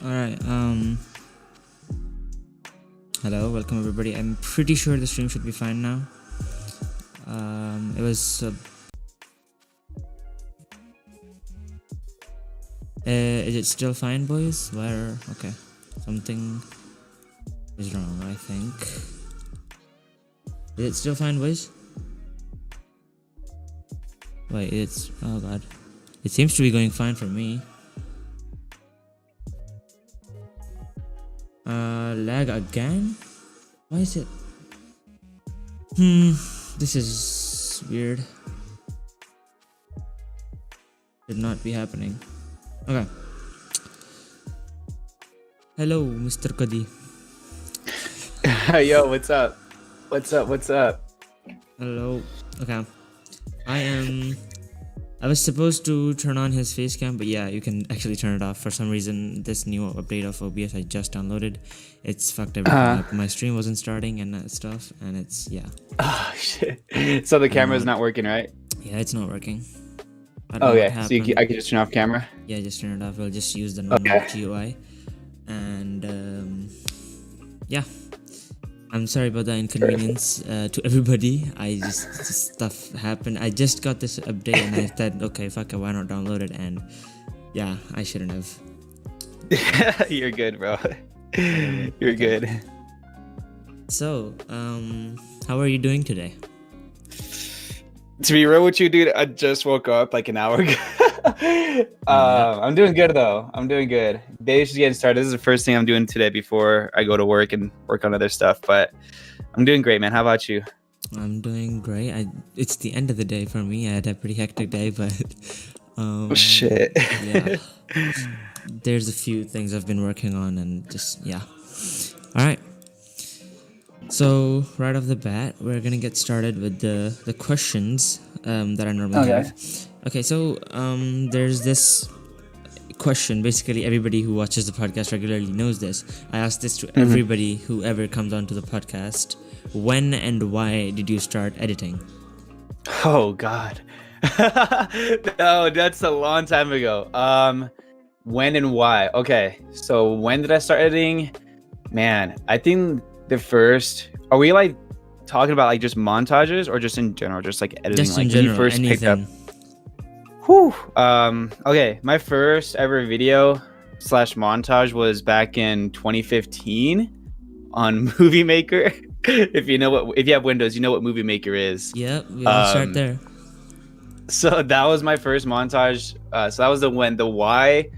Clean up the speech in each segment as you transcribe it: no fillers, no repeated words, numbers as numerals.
Alright, hello, welcome everybody. I'm pretty sure the stream should be fine now. It was is it still fine, boys? Where? Okay, something is wrong, I think. Is it still fine, boys? Wait, oh god, it seems to be going fine for me. Lag again? Why is it? This is weird. Should not be happening. Okay. Hello, Mr. Cudi. Yo, what's up? What's up? Hello. Okay. I was supposed to turn on his face cam, but yeah, you can actually turn it off. For some reason, this new update of OBS I just downloaded, it's fucked everything up. My stream wasn't starting and that stuff, and it's, yeah. Oh, shit. So the camera's not working, right? Yeah, it's not working. I don't know what Okay, so happened. I can just turn off camera? Yeah, just turn it off. We'll just use the normal GUI. And, yeah. I'm sorry about the inconvenience to everybody. Stuff happened. I just got this update and I thought, okay, fuck it, why not download it? And yeah, I shouldn't have. You're good, bro. You're good. So, how are you doing today? To be real with you, dude, I just woke up like an hour ago. I'm doing good though. I'm doing good. Day's just getting started. This is the first thing I'm doing today before I go to work and work on other stuff. But I'm doing great, man. How about you? I'm doing great. It's the end of the day for me. I had a pretty hectic day, but shit. Yeah. There's a few things I've been working on and just yeah. All right. So right off the bat, we're gonna get started with the questions that I normally have. Okay, so there's this question. Basically, everybody who watches the podcast regularly knows this. I ask this to everybody who ever comes onto the podcast. When and why did you start editing? Oh God. No, that's a long time ago. When and why? Okay, so when did I start editing? Man, I think the first. Are we like talking about like just montages or just in general, just like editing? Just like in general, when you first anything. picked up. Whew. Okay, my first ever video / montage was back in 2015 on Movie Maker. If you have Windows, you know what Movie Maker is. Yep, we'll start there. So that was my first montage. So that was the why.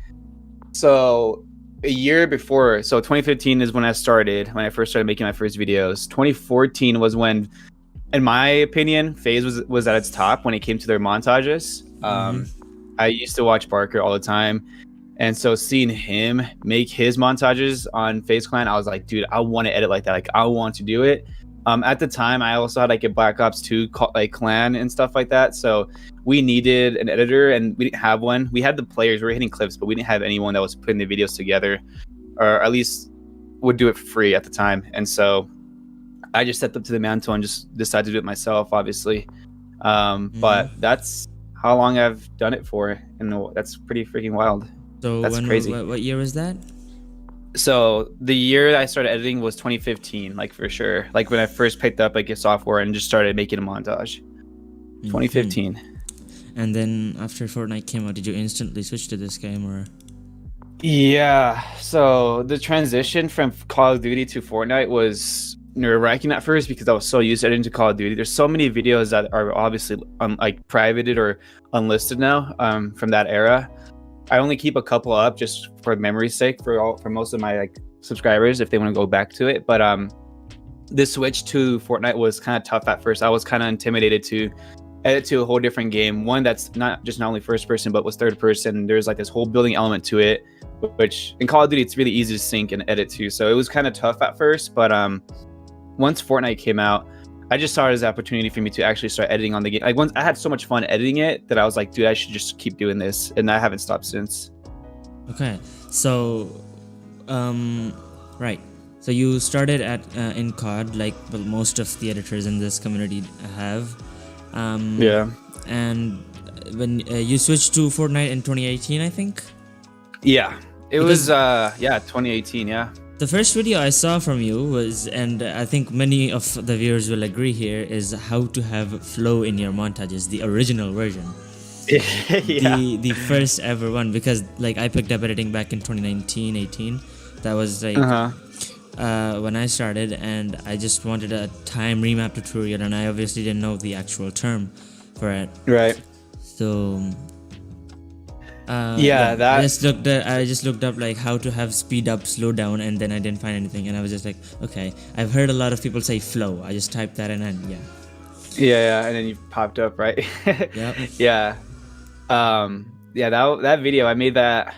So a year before, so 2015 is when I first started making my first videos. 2014 was when, in my opinion, FaZe was at its top when it came to their montages. I used to watch Barker all the time, and so seeing him make his montages on FaZe Clan, I was like, dude, I want to edit like that. Like, I want to do it. At the time, I also had like a Black Ops 2 clan and stuff like that. So we needed an editor, and we didn't have one. We had the players, we were hitting clips, but we didn't have anyone that was putting the videos together, or at least would do it for free at the time. And so I just stepped up to the mantle and just decided to do it myself, obviously. But that's how long I've done it for, and that's pretty freaking wild. So that's crazy. What year was that? So the year I started editing was 2015, like for sure. Like when I first picked up like a software and just started making a montage. 2015. And then after Fortnite came out, did you instantly switch to this game or? Yeah. So the transition from Call of Duty to Fortnite was nerve-wracking at first because I was so used to editing to Call of Duty. There's so many videos that are obviously like privated or unlisted now from that era. I only keep a couple up just for memory's sake for most of my like subscribers if they want to go back to it. But the switch to Fortnite was kind of tough at first. I was kind of intimidated to edit to a whole different game, one that's not only first person but was third person. There's like this whole building element to it, which in Call of Duty it's really easy to sync and edit to. So it was kind of tough at first, but once Fortnite came out, I just saw it as an opportunity for me to actually start editing on the game. Like once I had so much fun editing it that I was like, dude, I should just keep doing this, and I haven't stopped since. Okay, so right. So you started at in COD, like most of the editors in this community have. Yeah. And when you switched to Fortnite in 2018, I think. Yeah. It was 2018, yeah. The first video I saw from you was, and I think many of the viewers will agree here, is how to have flow in your montages, the original version. Yeah. The first ever one, because like I picked up editing back in 2019, 18. That was like when I started, and I just wanted a time remap tutorial, and I obviously didn't know the actual term for it. Right. So that I just looked up like how to have speed up, slow down, and then I didn't find anything, and I was just like, okay, I've heard a lot of people say flow. I just typed that in, and yeah, and then you popped up, right? Yep. Yeah. That video, I made that.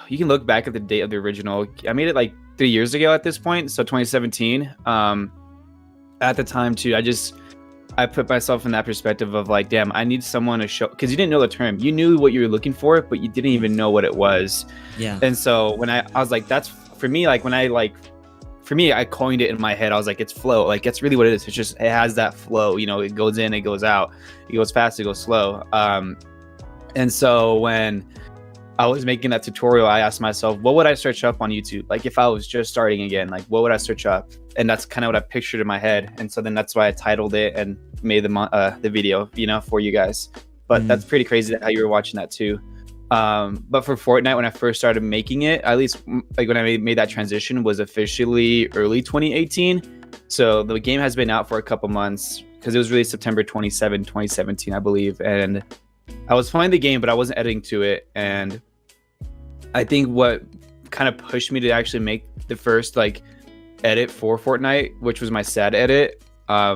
You can look back at the date of the original. I made it like 3 years ago at this point, so 2017. At the time too, I put myself in that perspective of like, damn, I need someone to show, because you didn't know the term. You knew what you were looking for, but you didn't even know what it was. Yeah. And so when I was like, that's for me, like when I coined it in my head. I was like, it's flow. Like, it's really what it is. It's just, it has that flow, you know, it goes in, it goes out, it goes fast, it goes slow. And so when I was making that tutorial, I asked myself, what would I search up on YouTube? Like if I was just starting again, like what would I search up? And that's kind of what I pictured in my head. And so then that's why I titled it and made the video, you know, for you guys. But that's pretty crazy how you were watching that too. But for Fortnite, when I first started making it, at least like when I made that transition, was officially early 2018. So the game has been out for a couple months, because it was released September 27, 2017, I believe. And I was playing the game, but I wasn't editing to it. And I think what kind of pushed me to actually make the first like edit for Fortnite, which was my sad edit. I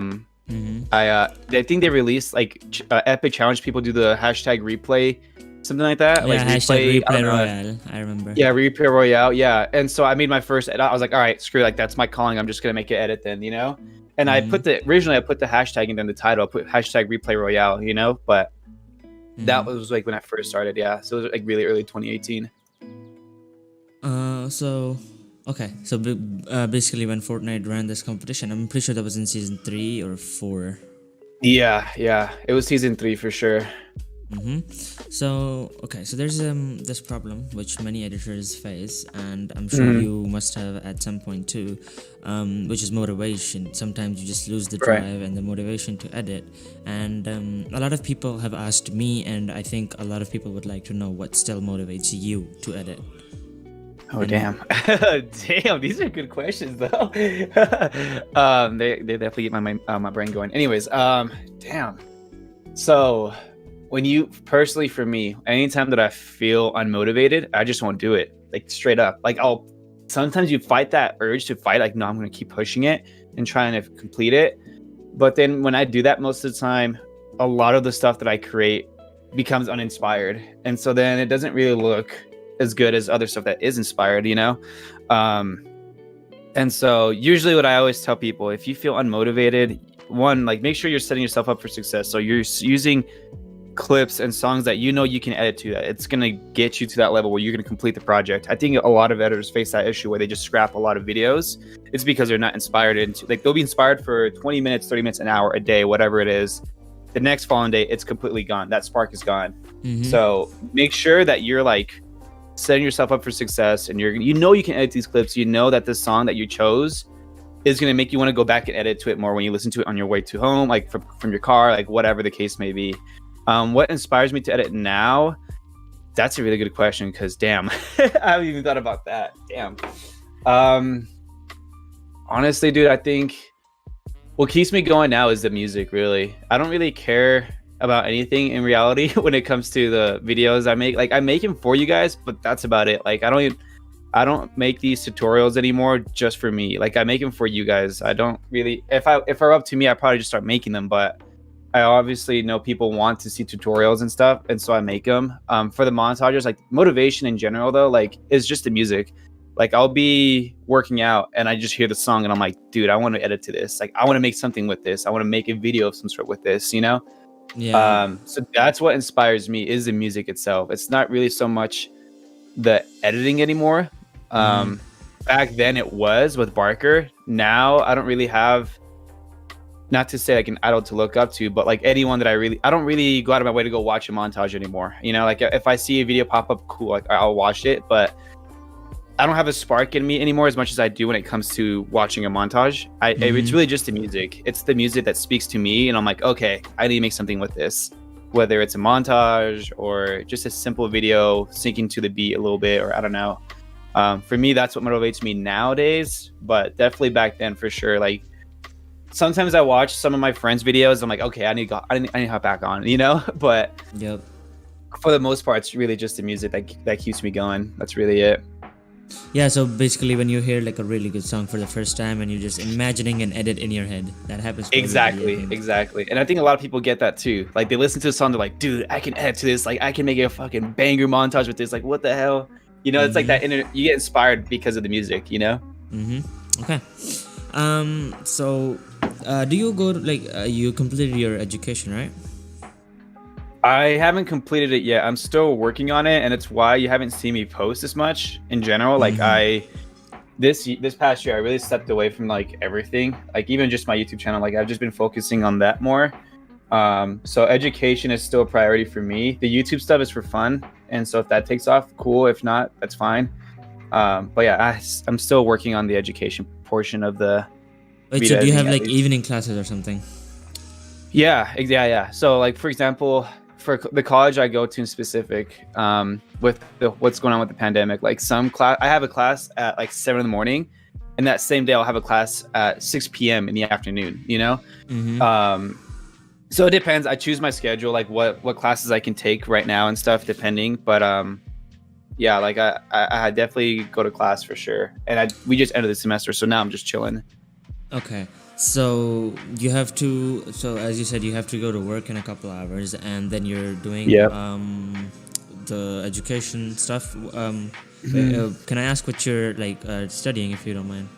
think they released like Epic challenge people do the hashtag replay, something like that. Yeah, like hashtag replay royale. I remember. Yeah, replay royale. Yeah, and so I made my first edit. I was like, all right, screw it, like that's my calling. I'm just gonna make an edit then, you know. And originally I put the hashtag in the title. I put hashtag replay royale, you know. But that was like when I first started. Yeah, so it was like really early 2018. So basically when Fortnite ran this competition, I'm pretty sure that was in season 3 or 4. Yeah, it was season 3 for sure. So there's this problem which many editors face, and I'm sure you must have at some point too, which is motivation. Sometimes you just lose the drive and the motivation to edit, and a lot of people have asked me, and I think a lot of people would like to know what still motivates you to edit. Oh, damn. Damn, these are good questions though. They definitely get my brain going. Anyways, damn. So when you personally, for me, anytime that I feel unmotivated, I just won't do it. Like straight up. Like sometimes you fight that urge to fight, like, no, I'm gonna keep pushing it and trying to complete it. But then when I do that, most of the time, a lot of the stuff that I create becomes uninspired. And so then it doesn't really look as good as other stuff that is inspired, you know? And so usually what I always tell people, if you feel unmotivated, one, like make sure you're setting yourself up for success. So you're using clips and songs that you know you can edit to, that it's going to get you to that level where you're going to complete the project. I think a lot of editors face that issue where they just scrap a lot of videos. It's because they're not inspired into, like, they'll be inspired for 20 minutes, 30 minutes, an hour, a day, whatever it is. The next following day, it's completely gone. That spark is gone. So make sure that you're like setting yourself up for success, and you know you can edit these clips. You know that this song that you chose is going to make you want to go back and edit to it more when you listen to it on your way to home, like from your car, like whatever the case may be. What inspires me to edit now? That's a really good question, because damn, I haven't even thought about that. Damn. Honestly, dude, I think what keeps me going now is the music, really. I don't really care about anything in reality when it comes to the videos I make. Like, I make them for you guys, but that's about it. Like, I don't make these tutorials anymore just for me. Like, I make them for you guys. I don't really, if it were up to me, I'd probably just start making them, but I obviously know people want to see tutorials and stuff, and so I make them. For the montages, like motivation in general though, like, is just the music. Like, I'll be working out and I just hear the song and I'm like, dude, I want to edit to this. Like, I want to make something with this. I want to make a video of some sort with this, you know? Yeah. So that's what inspires me, is the music itself. It's not really so much the editing anymore. Back then it was with Barker. Now I don't really have, not to say like an idol to look up to, but like anyone that I don't really go out of my way to go watch a montage anymore. You know, like if I see a video pop up, cool, like I'll watch it. But I don't have a spark in me anymore as much as I do when it comes to watching a montage. It's really just the music. It's the music that speaks to me, and I'm like, okay, I need to make something with this. Whether it's a montage or just a simple video syncing to the beat a little bit, or I don't know. For me, that's what motivates me nowadays. But definitely back then, for sure. Like sometimes I watch some of my friends' videos. I'm like, okay, I need to hop back on, you know. But Yep. for the most part, it's really just the music that keeps me going. That's really it. Yeah, so basically when you hear like a really good song for the first time and you're just imagining an edit in your head, that happens to everybody, I think. Exactly. And I think a lot of people get that too. Like they listen to a song, they're like, dude, I can edit to this. Like I can make a fucking banger montage with this. Like what the hell? You know, it's like that you get inspired because of the music, you know? Okay. So do you go to, like you completed your education, right? I haven't completed it yet. I'm still working on it, and it's why you haven't seen me post as much in general. Like this past year, I really stepped away from like everything, like even just my YouTube channel. Like I've just been focusing on that more. So education is still a priority for me. The YouTube stuff is for fun, and so if that takes off, cool. If not, that's fine. But yeah, I'm still working on the education portion of the. Wait, so do you have like evening classes or something? Yeah. So like for example, for the college I go to in specific, with what's going on with the pandemic, like some class, I have a class at like 7 in the morning, and that same day I'll have a class at 6 p.m. in the afternoon, you know? So it depends. I choose my schedule, like what classes I can take right now and stuff, depending. But yeah, like I definitely go to class for sure. And we just ended the semester, so now I'm just chilling. Okay. So you have to, so as you said, you have to go to work in a couple hours, and then you're doing the education stuff. Can I ask what you're like studying, if you don't mind?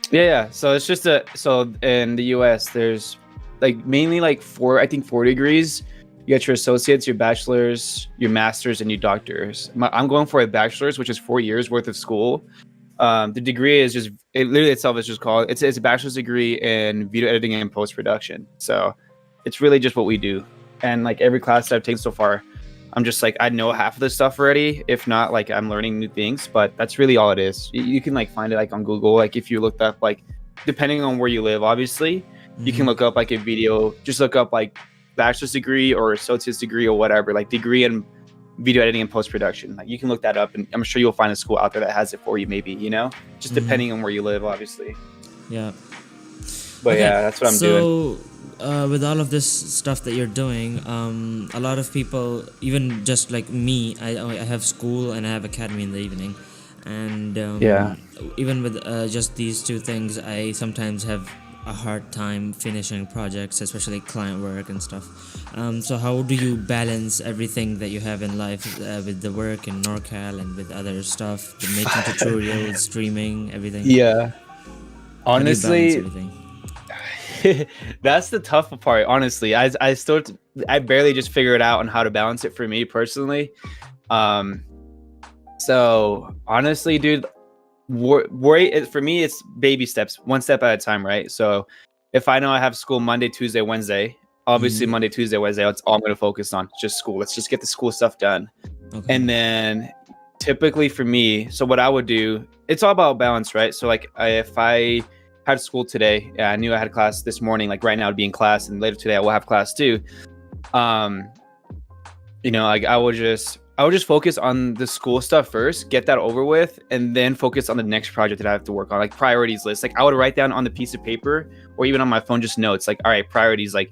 Yeah. So it's just so in the US, there's like mainly like four degrees. You got your associates, your bachelors, your masters, and your doctors. I'm going for a bachelor's, which is 4 years worth of school. The degree is just, it literally itself is just called, it's a bachelor's degree in video editing and post-production. So it's really just what we do. And like every class that I've taken so far, I'm just like, I know half of this stuff already. If not, like I'm learning new things, but that's really all it is. You can like find it like on Google. Like if you looked up, like depending on where you live, obviously, you can look up like a video, just look up like bachelor's degree or associate's degree or whatever, like degree in video editing and post-production. Like you can look that up, and I'm sure you'll find a school out there that has it for you, maybe, you know, just depending on where you live, obviously. Yeah. But yeah, that's what I'm doing. So with all of this stuff that you're doing, a lot of people, even just like me, I have school and I have academy in the evening, and even with just these two things, I sometimes have a hard time finishing projects, especially client work and stuff. So how do you balance everything that you have in life with the work in NORCAL and with other stuff, the making tutorials, streaming, everything? Yeah. Honestly, everything? that's the tough part. Honestly, I barely just figure it out on how to balance it for me personally. So honestly, dude, worry for me, it's baby steps, one step at a time, right? So if I know I have school Monday, Tuesday, Wednesday, obviously Monday, Tuesday, Wednesday, that's all I'm going to focus on, just school. Let's just get the school stuff done. Okay. And then typically for me, so what I would do, it's all about balance, right? So like if I had school today, I knew I had class this morning, like right now I'd be in class, and later today I will have class too. You know, like I would just focus on the school stuff first, get that over with, and then focus on the next project that I have to work on, like priorities list. Like I would write down on the piece of paper or even on my phone, just notes like, all right, priorities, like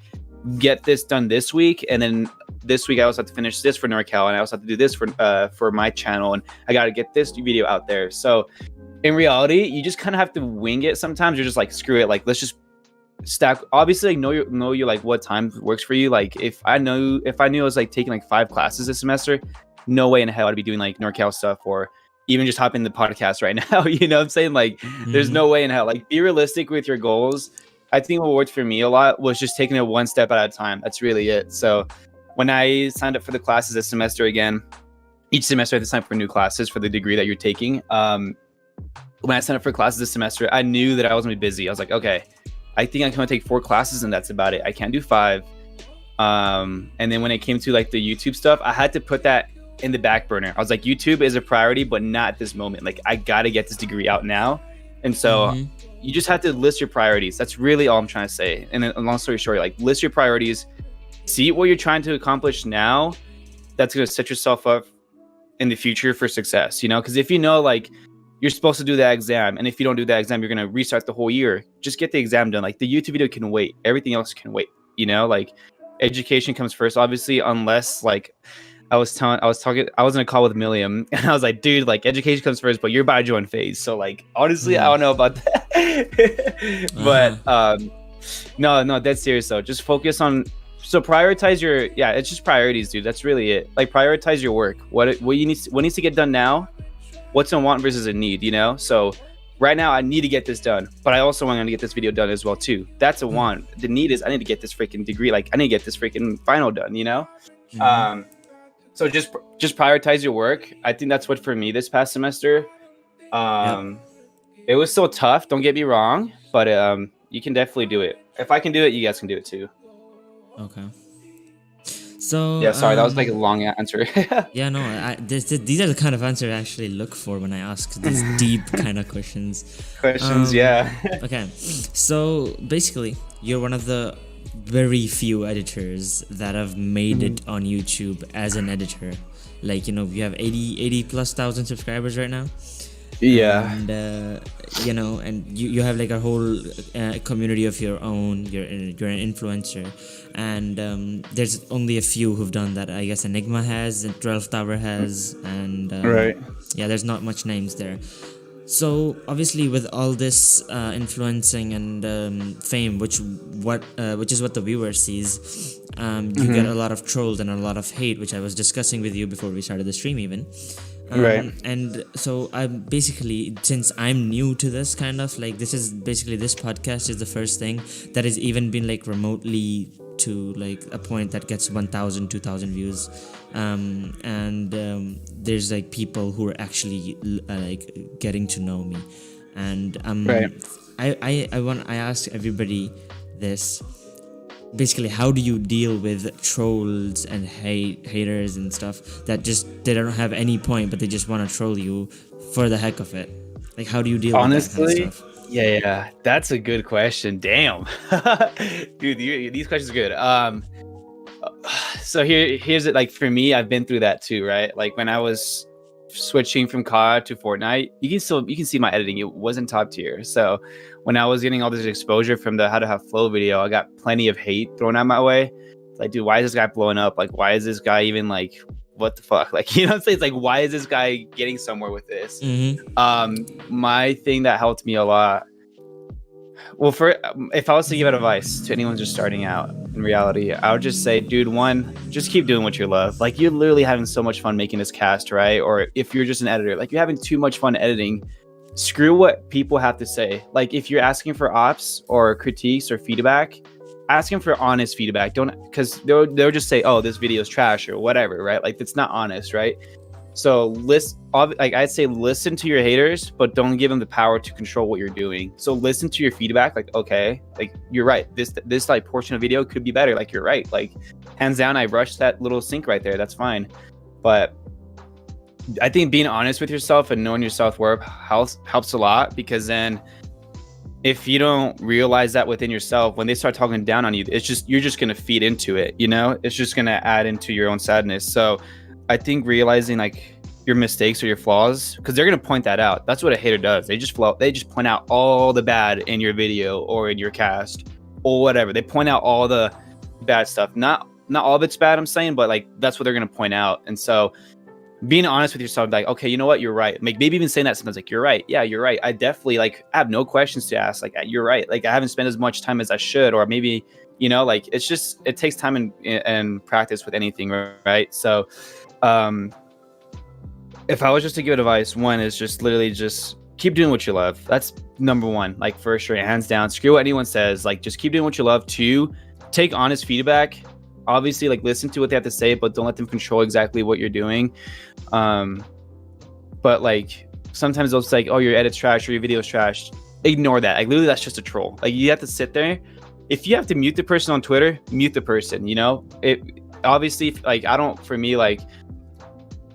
get this done this week. And then this week I also have to finish this for NORCAL, and I also have to do this for my channel, and I got to get this video out there. So in reality, you just kind of have to wing it. Sometimes you're just like, screw it. Like, let's just stack. Obviously, like, know you like what time works for you. Like if I knew I was like taking like 5 classes this semester, no way in hell I'd be doing like NORCAL stuff or even just hopping the podcast right now. You know what I'm saying? Like there's no way in hell. Like be realistic with your goals. I think what worked for me a lot was just taking it one step at a time. That's really it. So when I signed up for the classes this semester again, each semester I have to sign up for new classes for the degree that you're taking. When I signed up for classes this semester, I knew that I was gonna be busy. I was like, okay, I think I can only take 4 classes and that's about it. I can't do 5. And then when it came to like the YouTube stuff, I had to put that in the back burner. I was like, YouTube is a priority, but not at this moment. Like, I gotta get this degree out now. And so you just have to list your priorities. That's really all I'm trying to say. And a long story short, like, list your priorities, see what you're trying to accomplish now. That's gonna set yourself up in the future for success, you know? Because if you know, like, you're supposed to do that exam, and if you don't do that exam, you're gonna restart the whole year. Just get the exam done. Like, the YouTube video can wait. Everything else can wait. You know, like, education comes first, obviously, unless, like, I was in a call with Milliam, and I was like, dude, like, education comes first, but you're about to join phase. So, like, honestly, I don't know about that. But no, that's serious though. Just focus on, so prioritize your, it's just priorities, dude. That's really it. Like, prioritize your work. What needs to get done now? What's a want versus a need, you know? So right now I need to get this done, but I also want to get this video done as well too. That's a want. The need is I need to get this freaking degree. Like, I need to get this freaking final done, you know? So just prioritize your work. I think that's what for me this past semester. It was so tough, don't get me wrong, but you can definitely do it. If I can do it, you guys can do it too. Okay. So yeah, sorry, that was like a long answer. Yeah, no, these are the kind of answers I actually look for when I ask these deep kind of questions. Yeah. Okay, so basically, you're one of the very few editors that have made it on YouTube as an editor. Like, you know, you have 80 plus thousand subscribers right now. Yeah. And you know, and you have like a whole community of your own. You're an influencer, and there's only a few who've done that. I guess Enigma has, and 12 Tower has, and right. Yeah, there's not much names there. So obviously, with all this influencing and fame, which is what the viewer sees, you get a lot of trolls and a lot of hate, which I was discussing with you before we started the stream, even. Right. And so I'm basically, since I'm new to this kind of like, this podcast is the first thing that has even been like remotely to like a point that gets 1,000, 2,000 views. There's like people who are actually like getting to know me. And right. I ask everybody this. Basically, how do you deal with trolls and haters and stuff that just, they don't have any point, but they just want to troll you for the heck of it? Like, how do you deal with that kind of stuff? Yeah, that's a good question. Damn. Dude, these questions are good. So here's it. Like, for me, I've been through that too, right? Like, when I was switching from COD to Fortnite, you can see my editing, it wasn't top tier. So when I was getting all this exposure from the How to Have Flow video, I got plenty of hate thrown at my way. Like, dude, why is this guy blowing up? Like, why is this guy even like, what the fuck? Like, you know what I'm saying? It's like, why is this guy getting somewhere with this? My thing that helped me a lot, well, if I was to give advice to anyone just starting out in reality, I would just say, dude, one, just keep doing what you love. Like, you're literally having so much fun making this cast, right? Or if you're just an editor, like, you're having too much fun editing. Screw what people have to say. Like, if you're asking for ops or critiques or feedback, ask them for honest feedback. Don't, because they'll just say, oh, this video is trash or whatever, right? Like, that's not honest, right? So I'd say listen to your haters, but don't give them the power to control what you're doing. So listen to your feedback. Like, okay, like, you're right. This like portion of video could be better. Like, you're right. Like, hands down, I rushed that little sync right there. That's fine. But I think being honest with yourself and knowing your self-worth helps a lot, because then if you don't realize that within yourself, when they start talking down on you, you're just going to feed into it. You know, it's just going to add into your own sadness. So I think realizing like your mistakes or your flaws, because they're going to point that out. That's what a hater does. They just point out all the bad in your video or in your cast or whatever. They point out all the bad stuff. Not all of it's bad, I'm saying, but like, that's what they're going to point out. And so being honest with yourself, like, okay, you know what, you're right. Like, maybe even saying that sometimes, like, you're right. Yeah, you're right. I definitely I have no questions to ask. Like, you're right. Like, I haven't spent as much time as I should, or maybe, you know, like, it takes time and practice with anything, right? So, if I was just to give advice, one is just literally just keep doing what you love. That's number one, like, for sure, hands down. Screw what anyone says. Like, just keep doing what you love. Two, take honest feedback. Obviously, like, listen to what they have to say, but don't let them control exactly what you're doing. But like, sometimes they'll say, oh, your edit's trash or your video's trash. Ignore that. Like, literally, that's just a troll. Like, you have to sit there. If you have to mute the person on Twitter, mute the person, you know? It obviously, like, for me, like,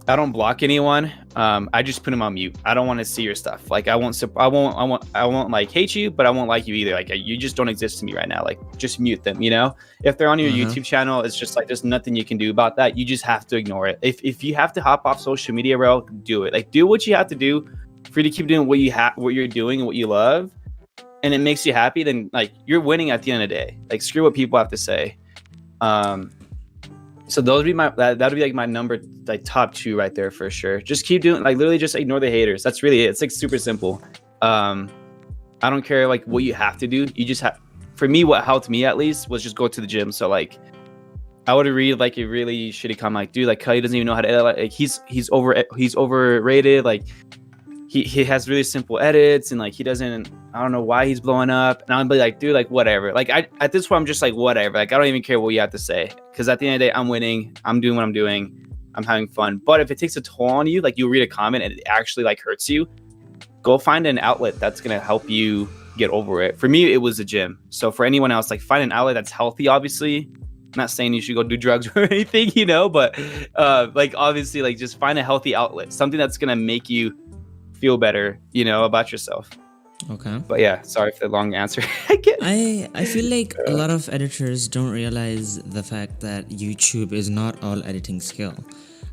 I don't block anyone. I just put them on mute. I don't want to see your stuff. Like I won't like hate you, but I won't like you either. Like you just don't exist to me right now. Like just mute them. You know, if they're on your Uh-huh. YouTube channel, it's just like there's nothing you can do about that. You just have to ignore it. If you have to hop off social media, bro, do it. Like do what you have to do for you to keep doing what you're doing and what you love, and it makes you happy. Then like you're winning at the end of the day. Like screw what people have to say. So those would be that'd be like my number like top two right there for sure. Just keep doing like literally just ignore the haters. That's really it. It's like super simple. I don't care like what you have to do. You just have. For me, what helped me at least was just go to the gym. So like I would read like a really shitty comment like, dude, like Cudi doesn't even know how to edit. Like he's overrated. Like he has really simple edits and like he doesn't. I don't know why he's blowing up. And I'll be like, dude, like whatever. Like at this point I'm just like whatever. Like I don't even care what you have to say because at the end of the day I'm winning. I'm doing what I'm doing. I'm having fun. But if it takes a toll on you, like you read a comment and it actually like hurts you, go find an outlet that's gonna help you get over it. For me, it was the gym. So for anyone else, like find an outlet that's healthy. Obviously, I'm not saying you should go do drugs or anything, you know, but like obviously, like just find a healthy outlet, something that's gonna make you feel better, you know, about yourself. Okay. But yeah, sorry for the long answer. I get. I feel like a lot of editors don't realize the fact that YouTube is not all editing skill.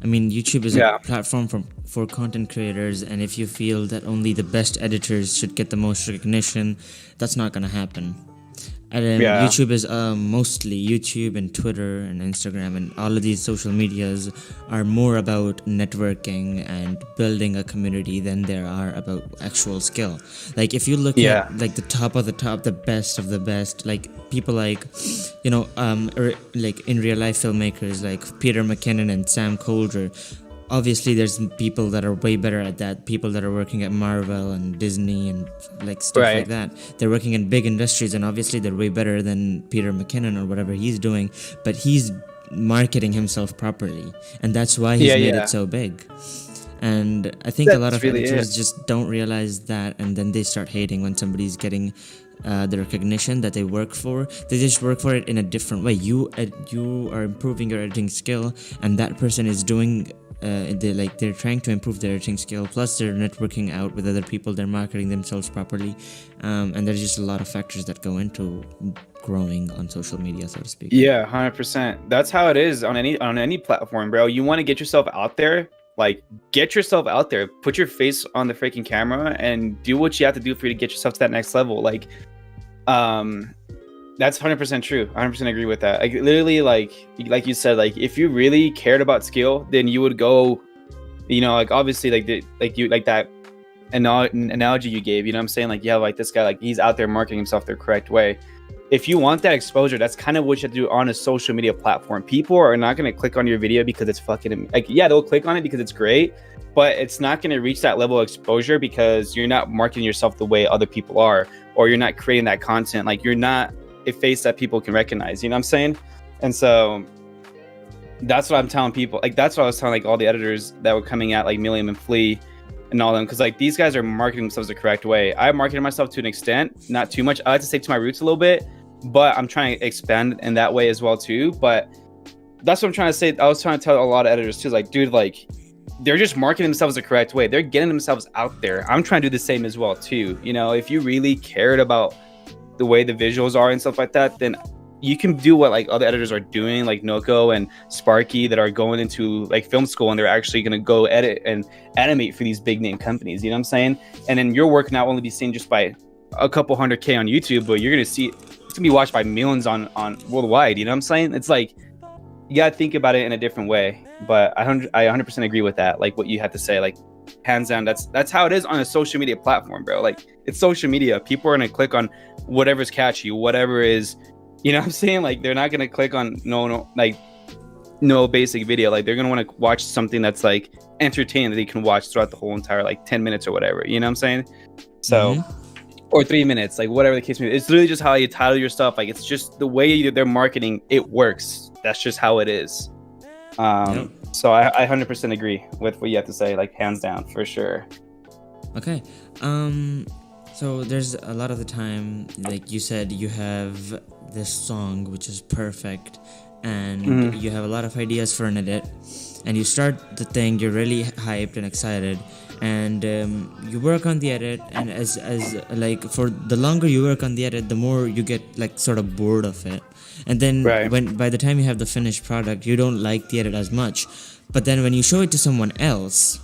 I mean, YouTube is Yeah. a platform for content creators, and if you feel that only the best editors should get the most recognition, that's not gonna happen. And Yeah. YouTube is mostly YouTube and Twitter and Instagram and all of these social medias are more about networking and building a community than there are about actual skill. Like if you look Yeah. at like the top of the top, the best of the best, like people like, you know, like in real life filmmakers like Peter McKinnon and Sam Colder. Obviously there's people that are way better at that, people that are working at Marvel and Disney and like stuff like Right. that. They're working in big industries and obviously they're way better than Peter McKinnon or whatever he's doing, but he's marketing himself properly and that's why he's Yeah. made Yeah. it so big. And I think a lot That's of really editors it. just don't realize that, and then they start hating when somebody's getting the recognition that they work for. They just work for it in a different way. You are improving your editing skill, and that person is doing. They're trying to improve their editing skill. Plus, they're networking out with other people. They're marketing themselves properly, and there's just a lot of factors that go into growing on social media, so to speak. Yeah, 100%. That's how it is on any platform, bro. You want to get yourself out there, like get yourself out there, put your face on the freaking camera and do what you have to do for you to get yourself to that next level. Like that's 100% true. 100% agree with that. Like literally like you said, like if you really cared about skill, then you would go, you know, like obviously like that analogy you gave, you know what I'm saying? Like, yeah, like this guy, like he's out there marketing himself the correct way. If you want that exposure, that's kind of what you have to do on a social media platform. People are not going to click on your video because it's fucking like, yeah, they'll click on it because it's great, but it's not going to reach that level of exposure because you're not marketing yourself the way other people are, or you're not creating that content. Like you're not a face that people can recognize, you know what I'm saying? And so that's what I'm telling people. Like, that's what I was telling like all the editors that were coming at like Milliam and Flea and all them, because like these guys are marketing themselves the correct way. I marketed myself to an extent, not too much. I like to stick to my roots a little bit, but I'm trying to expand in that way as well too. But that's what I'm trying to say. I was trying to tell a lot of editors too, like, dude, like they're just marketing themselves the correct way. They're getting themselves out there. I'm trying to do the same as well too. You know, if you really cared about the way the visuals are and stuff like that, then you can do what like other editors are doing, like Noko and Sparky, that are going into like film school and they're actually going to go edit and animate for these big name companies. You know what I'm saying? And then your work not only be seen just by a couple 100K on YouTube, but you're going to see it's going to be watched by millions on worldwide. You know what I'm saying? It's like you got to think about it in a different way. But I 100% agree with that. Like what you have to say, like hands down, that's how it is on a social media platform, bro. Like it's social media. People are going to click on whatever's catchy, whatever is, you know what I'm saying? Like they're not gonna click on no basic video. Like they're gonna want to watch something that's like entertaining that they can watch throughout the whole entire like 10 minutes or whatever. You know what I'm saying? So or 3 minutes, like whatever the case may be. It's literally just how you title your stuff. Like it's just the way they're marketing. It works. That's just how it is. So I 100% agree with what you have to say. Like hands down for sure. Okay. So there's a lot of the time, like you said, you have this song which is perfect, and you have a lot of ideas for an edit, and you start the thing, you're really hyped and excited, and you work on the edit, and as like for the longer you work on the edit, the more you get like sort of bored of it, and then Right. when by the time you have the finished product, you don't like the edit as much, but then when you show it to someone else,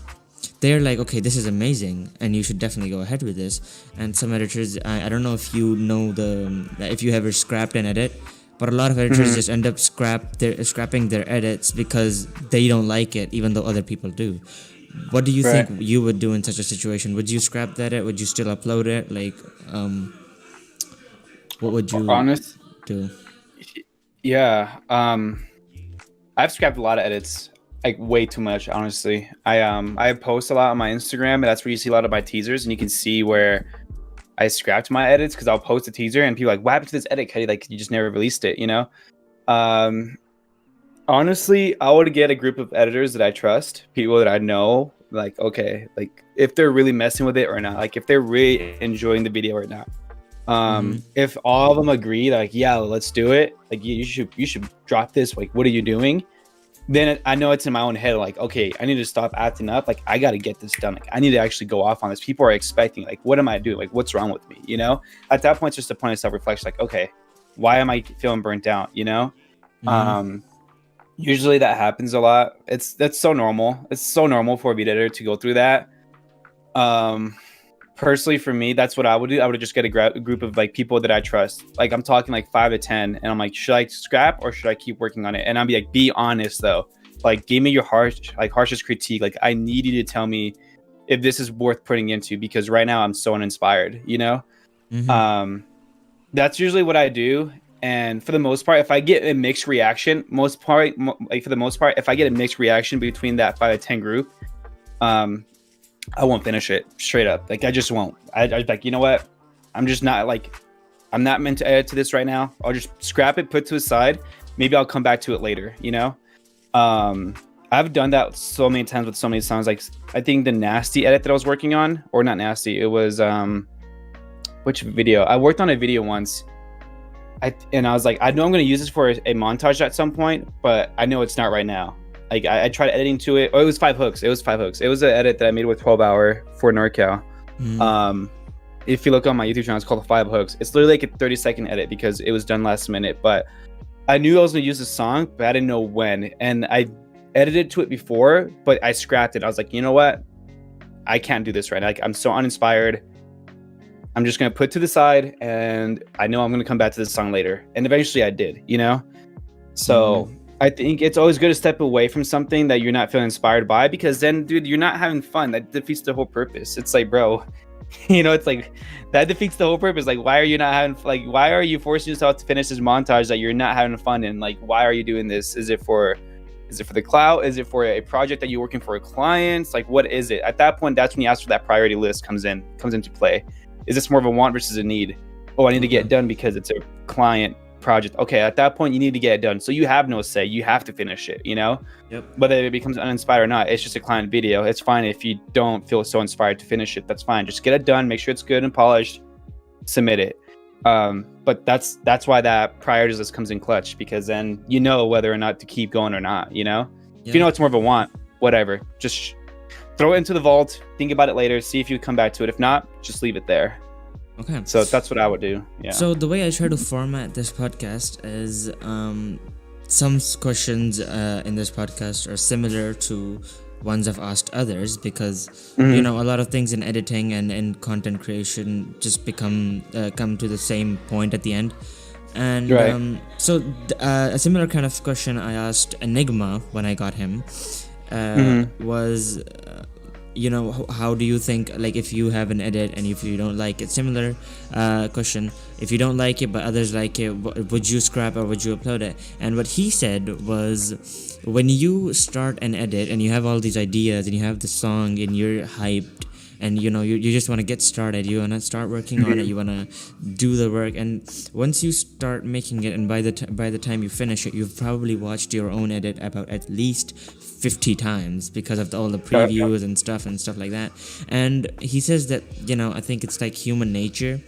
they're like, okay, this is amazing and you should definitely go ahead with this. And some editors, I don't know if you know if you ever scrapped an edit, but a lot of editors just end up scrapping their edits because they don't like it, even though other people do. What do you Right. think you would do in such a situation? Would you scrap that edit? Would you still upload it? Like, what would you Honest. do? Yeah. I've scrapped a lot of edits, like way too much, honestly. I post a lot on my Instagram, and that's where you see a lot of my teasers, and you can see where I scrapped my edits because I'll post a teaser and people are like, what happened to this edit, Cudi? Like, you just never released it, you know? Honestly, I would get a group of editors that I trust, people that I know, like, okay, like if they're really messing with it or not, like if they're really enjoying the video or not. If all of them agree, like, yeah, let's do it, like you should drop this, like what are you doing? Then I know it's in my own head, like, okay, I need to stop acting up, like I got to get this done, like I need to actually go off on this. People are expecting, like, what am I doing, like what's wrong with me, you know? At that point, it's just a point of self-reflection, like, okay, why am I feeling burnt out, you know? Usually that happens a lot. That's so normal. It's so normal for a video editor to go through that. Personally, for me, that's what I would do. I would just get a group of like people that I trust. Like I'm talking like 5 to 10, and I'm like, should I scrap or should I keep working on it? And I'll be like, be honest though. Like, give me your harshest critique. Like, I need you to tell me if this is worth putting into, because right now I'm so uninspired. You know, that's usually what I do. And for the most part, if I get a mixed reaction, for the most part, if I get a mixed reaction between that 5 to 10 group, I won't finish it straight up. Like I just won't. I like, you know what? I'm just not like, I'm not meant to edit to this right now. I'll just scrap it, put it to the side. Maybe I'll come back to it later, you know? I've done that so many times with so many songs. Like I think the Nasty edit that I was working on, or not Nasty, it was, which video? I worked on a video once. And I was like, I know I'm going to use this for a montage at some point, but I know it's not right now. Like I tried editing to it. Oh, it was 5 hooks. It was 5 hooks. It was an edit that I made with 12 Hour for NORCAL. If you look on my YouTube channel, it's called 5 hooks. It's literally like a 30-second edit because it was done last minute. But I knew I was going to use the song, but I didn't know when. And I edited to it before, but I scrapped it. I was like, you know what? I can't do this right now. Like I'm so uninspired. I'm just going to put it to the side, and I know I'm going to come back to this song later. And eventually I did, you know? So I think it's always good to step away from something that you're not feeling inspired by, because then, dude, you're not having fun. That defeats the whole purpose. It's like, bro, you know, it's like that defeats the whole purpose. Like, why are you not having, like, why are you forcing yourself to finish this montage that you're not having fun in? Like, why are you doing this? Is it for the clout? Is it for a project that you're working for a client? Like, what is it? At that point, that's when you ask for that priority list comes into play. Is this more of a want versus a need? Oh, I need to get it done because it's a client project. Okay, at that point, you need to get it done. So you have no say. You have to finish it, you know? Yep. Whether it becomes uninspired or not, it's just a client video. It's fine if you don't feel so inspired to finish it. That's fine. Just get it done. Make sure it's good and polished. Submit it. But that's why that priority list comes in clutch, because then you know whether or not to keep going or not, you know? Yeah. If you know it's more of a want, whatever. Just throw it into the vault, think about it later, see if you come back to it. If not, just leave it there. Okay. So that's what I would do. Yeah. So the way I try to format this podcast is some questions in this podcast are similar to ones I've asked others, because you know, a lot of things in editing and in content creation just come to the same point at the end. And Right. so a similar kind of question I asked Enigma when I got him was, you know, how do you think, like, if you have an edit and if you don't like it, similar question, if you don't like it but others like it, would you scrap or would you upload it? And what he said was, when you start an edit and you have all these ideas and you have the song and you're hyped and you know you just want to get started, you want to start working on it, you want to do the work, and once you start making it, and by the time you finish it, you've probably watched your own edit about at least 50 times because of all the previews and stuff like that. And he says that, you know, I think it's like human nature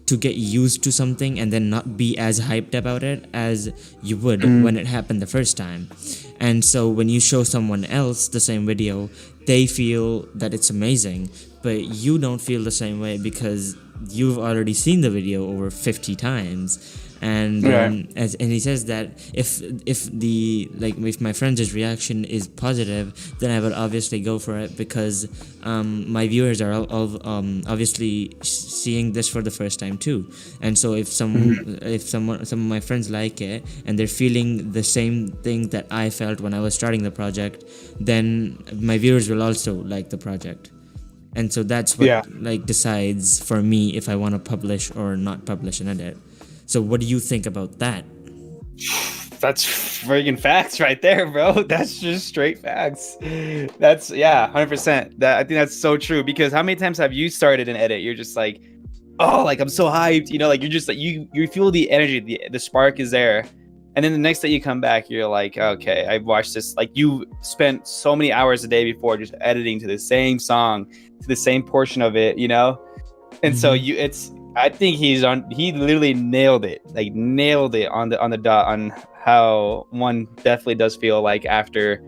to get used to something and then not be as hyped about it as you would when it happened the first time. And so when you show someone else the same video, they feel that it's amazing, but you don't feel the same way because you've already seen the video over 50 times. And and he says that if if my friend's reaction is positive, then I would obviously go for it because my viewers are all obviously seeing this for the first time too. And so if some of my friends like it and they're feeling the same thing that I felt when I was starting the project, then my viewers will also like the project. And so that's what like decides for me if I want to publish or not publish an edit. So what do you think about that? That's friggin' facts right there, bro. That's just straight facts. That's 100%. That I think that's so true because how many times have you started an edit? You're just like, oh, like I'm so hyped, like you're just like you feel the energy, the spark is there. And then the next day you come back, you're like, okay, I've watched this. Like you spent so many hours a day before just editing to the same song, to the same portion of it, And so I think he literally nailed it on the dot on how one definitely does feel like after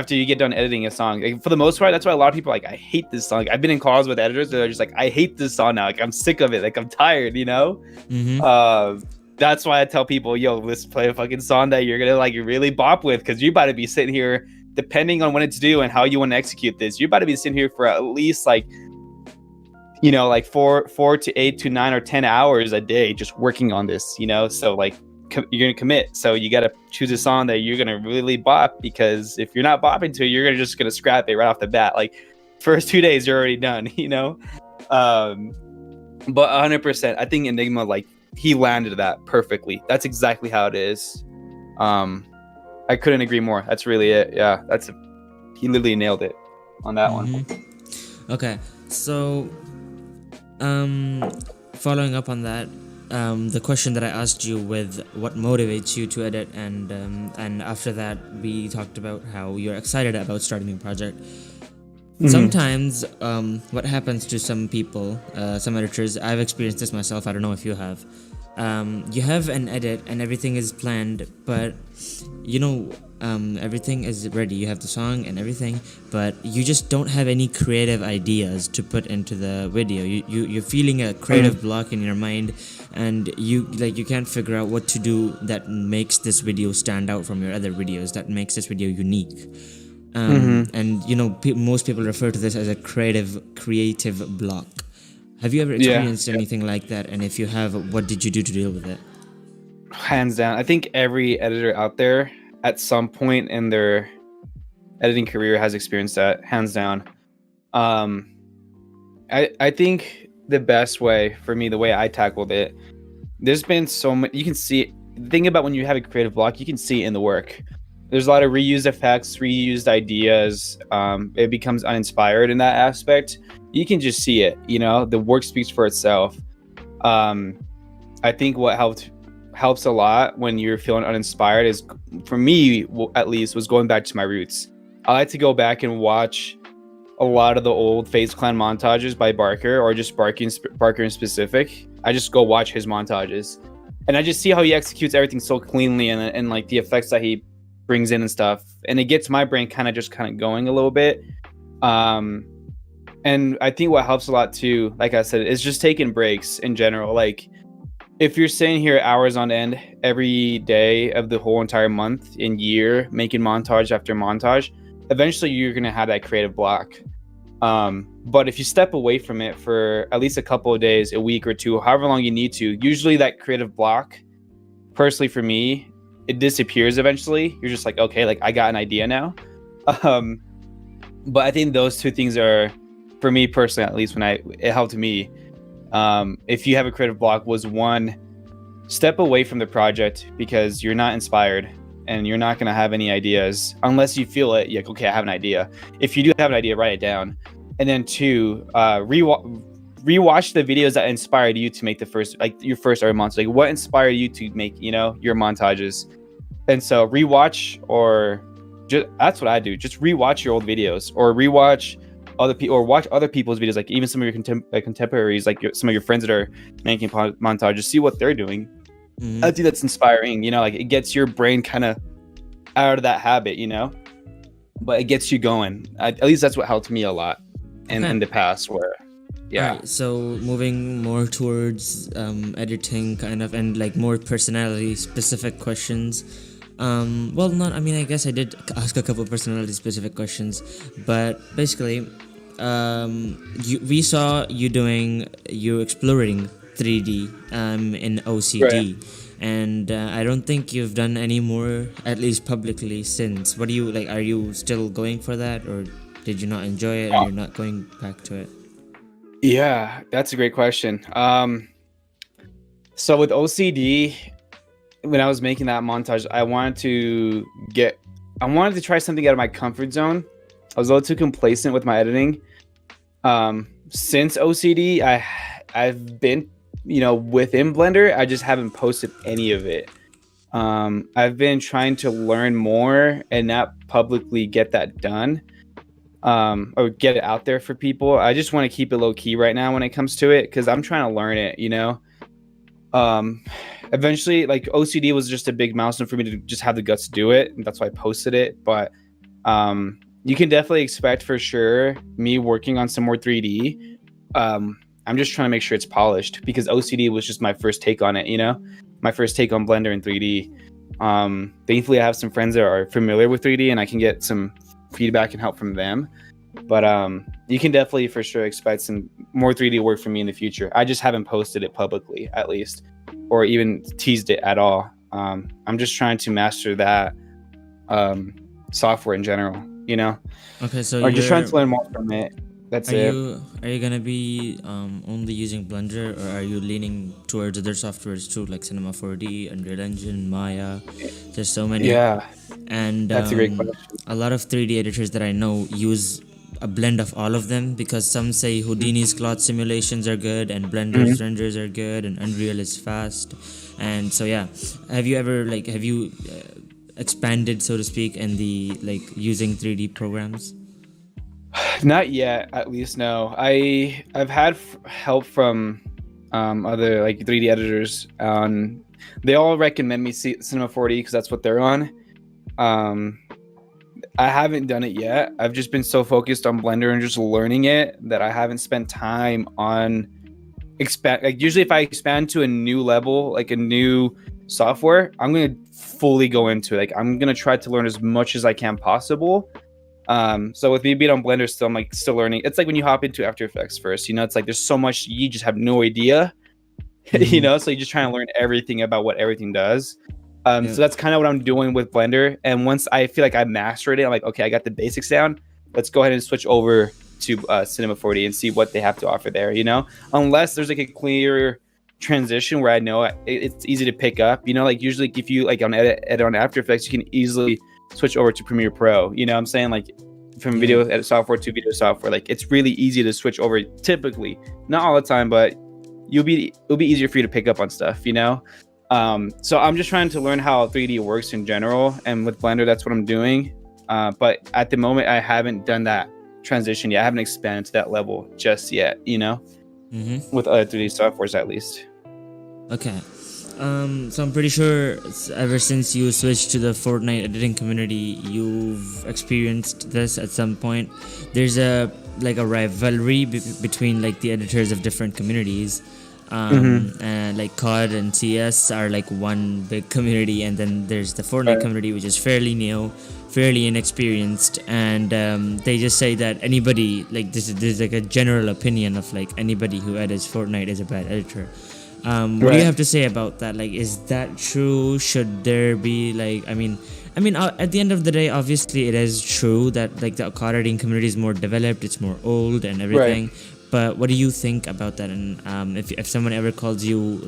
you get done editing a song. Like, for the most part, that's why a lot of people are like, I hate this song. I've been in calls with editors that are just like, I hate this song now. Like I'm sick of it. Like I'm tired, That's why I tell people, yo, let's play a fucking song that you're gonna like really bop with, because you're about to be sitting here, depending on when it's due and how you want to execute this, you're about to be sitting here for at least like 4 to 8 to 9 or 10 hours a day just working on this, so like you're gonna commit, so you got to choose a song that you're gonna really bop, because if you're not bopping to it, you're just gonna scrap it right off the bat. Like first 2 days you're already done. But 100%, I think Enigma, like he landed that perfectly. That's exactly how it is. I couldn't agree more. That's really it. Yeah, he literally nailed it on that one. Okay, so following up on that, the question that I asked you with what motivates you to edit, and after that we talked about how you're excited about starting a project. Sometimes what happens to some people, some editors, I've experienced this myself, I don't know if you have, you have an edit and everything is planned, but everything is ready, you have the song and everything, but you just don't have any creative ideas to put into the video. You're feeling a creative block in your mind, and you can't figure out what to do that makes this video stand out from your other videos, that makes this video unique. And most people refer to this as a creative block. Have you ever experienced anything like that? And if you have, what did you do to deal with it? Hands down, I think every editor out there at some point in their editing career has experienced that, hands down. I think the best way for me, the way I tackled it, there's been so much, you can see it. The thing about when you have a creative block, you can see it in the work. There's a lot of reused effects, reused ideas. It becomes uninspired in that aspect. You can just see it, the work speaks for itself. I think what helps a lot when you're feeling uninspired is, for me at least, was going back to my roots. I like to go back and watch a lot of the old FaZe Clan montages by Barker, or just Barker in specific. I just go watch his montages, and I just see how he executes everything so cleanly, and like the effects that he brings in and stuff, and it gets my brain kind of going a little bit. And I think what helps a lot too, like I said, is just taking breaks in general. Like if you're sitting here hours on end every day of the whole entire month and year making montage after montage, eventually you're gonna have that creative block. But if you step away from it for at least a couple of days, a week or two, however long you need to, usually that creative block, personally for me, it disappears eventually. You're just like, okay, like I got an idea now. But I think those two things are, for me personally, at least it helped me. If you have a creative block, was one, step away from the project because you're not inspired and you're not going to have any ideas unless you feel it. You're like, okay, I have an idea. If you do have an idea, write it down. And then two, rewatch the videos that inspired you to make your first art montage. Like what inspired you to make, your montages? And so rewatch, or just, that's what I do. Just rewatch your old videos, or rewatch other people or watch other people's videos, like even some of your contemporaries, like some of your friends that are making montages, see what they're doing. I think that's inspiring, you know, like it gets your brain kind of out of that habit, you know, but it gets you going. At least that's what helped me a lot in the past where, yeah. Right, so moving more towards editing kind of and like more personality specific questions. Well, not, I mean, I guess I did ask a couple personality specific questions, but basically, we saw you exploring 3D in OCD. Right. And I don't think you've done any more, at least publicly, since. What do you like? Are you still going for that, or did you not enjoy it and you're not going back to it? Yeah, that's a great question. So with OCD, when I was making that montage, I wanted to try something out of my comfort zone. I was a little too complacent with my editing. Since OCD, I've been, you know, within Blender, I just haven't posted any of it. I've been trying to learn more and not publicly get that done, or get it out there for people. I just want to keep it low key right now when it comes to it, because I'm trying to learn it, you know. Eventually, like OCD was just a big milestone for me to just have the guts to do it, and that's why I posted it. But you can definitely expect for sure me working on some more 3D. I'm just trying to make sure it's polished, because OCD was just my first take on it, you know, my first take on Blender in 3D. Thankfully, I have some friends that are familiar with 3D, and I can get some feedback and help from them. But you can definitely for sure expect some more 3D work from me in the future. I just haven't posted it publicly, at least, or even teased it at all. I'm just trying to master that software in general, you know. Okay, so or just trying to learn more from it. That's it. Are you gonna be only using Blender, or are you leaning towards other softwares too, like Cinema 4D, Unreal Engine, Maya? There's so many. Yeah, and that's a great question. A lot of 3D editors that I know use a blend of all of them, because some say Houdini's cloth simulations are good and Blender's renders are good and Unreal is fast. And so yeah, have you expanded, so to speak, in the like using 3D programs? Not yet, at least. No, I've had help from other like 3D editors. They all recommend me Cinema 4D because that's what they're on. I haven't done it yet. I've just been so focused on Blender and just learning it that I haven't spent time on expand. Like usually, if I expand to a new level, like a new software, I'm gonna fully go into it. Like I'm gonna try to learn as much as I can possible. So with me being on Blender still, I'm like still learning. It's like when you hop into After Effects first, you know, it's like there's so much you just have no idea, you know, so you're just trying to learn everything about what everything does. So that's kind of what I'm doing with Blender. And once I feel like I mastered it, I'm like, okay, I got the basics down. Let's go ahead and switch over to Cinema 4D and see what they have to offer there, you know, unless there's like a clear transition where I know it's easy to pick up, you know, like usually if you like on edit on After Effects, you can easily switch over to Premiere Pro, you know what I'm saying? Like from video edit software to video software, like it's really easy to switch over typically, not all the time, but it'll be easier for you to pick up on stuff, you know? So I'm just trying to learn how 3D works in general, and with Blender, that's what I'm doing. But at the moment, I haven't done that transition yet. I haven't expanded to that level just yet, you know, with other 3D softwares at least. Okay. So I'm pretty sure ever since you switched to the Fortnite editing community, you've experienced this at some point. There's a rivalry between like the editors of different communities. And like COD and CS are like one big community, and then there's the Fortnite community, which is fairly new, fairly inexperienced, and they just say that anybody, like this is like a general opinion of like anybody who edits Fortnite is a bad editor. What do you have to say about that? Like, is that true? Should there be like, I mean, at the end of the day, obviously it is true that like the COD editing community is more developed, it's more old and everything. But what do you think about that? And if someone ever calls you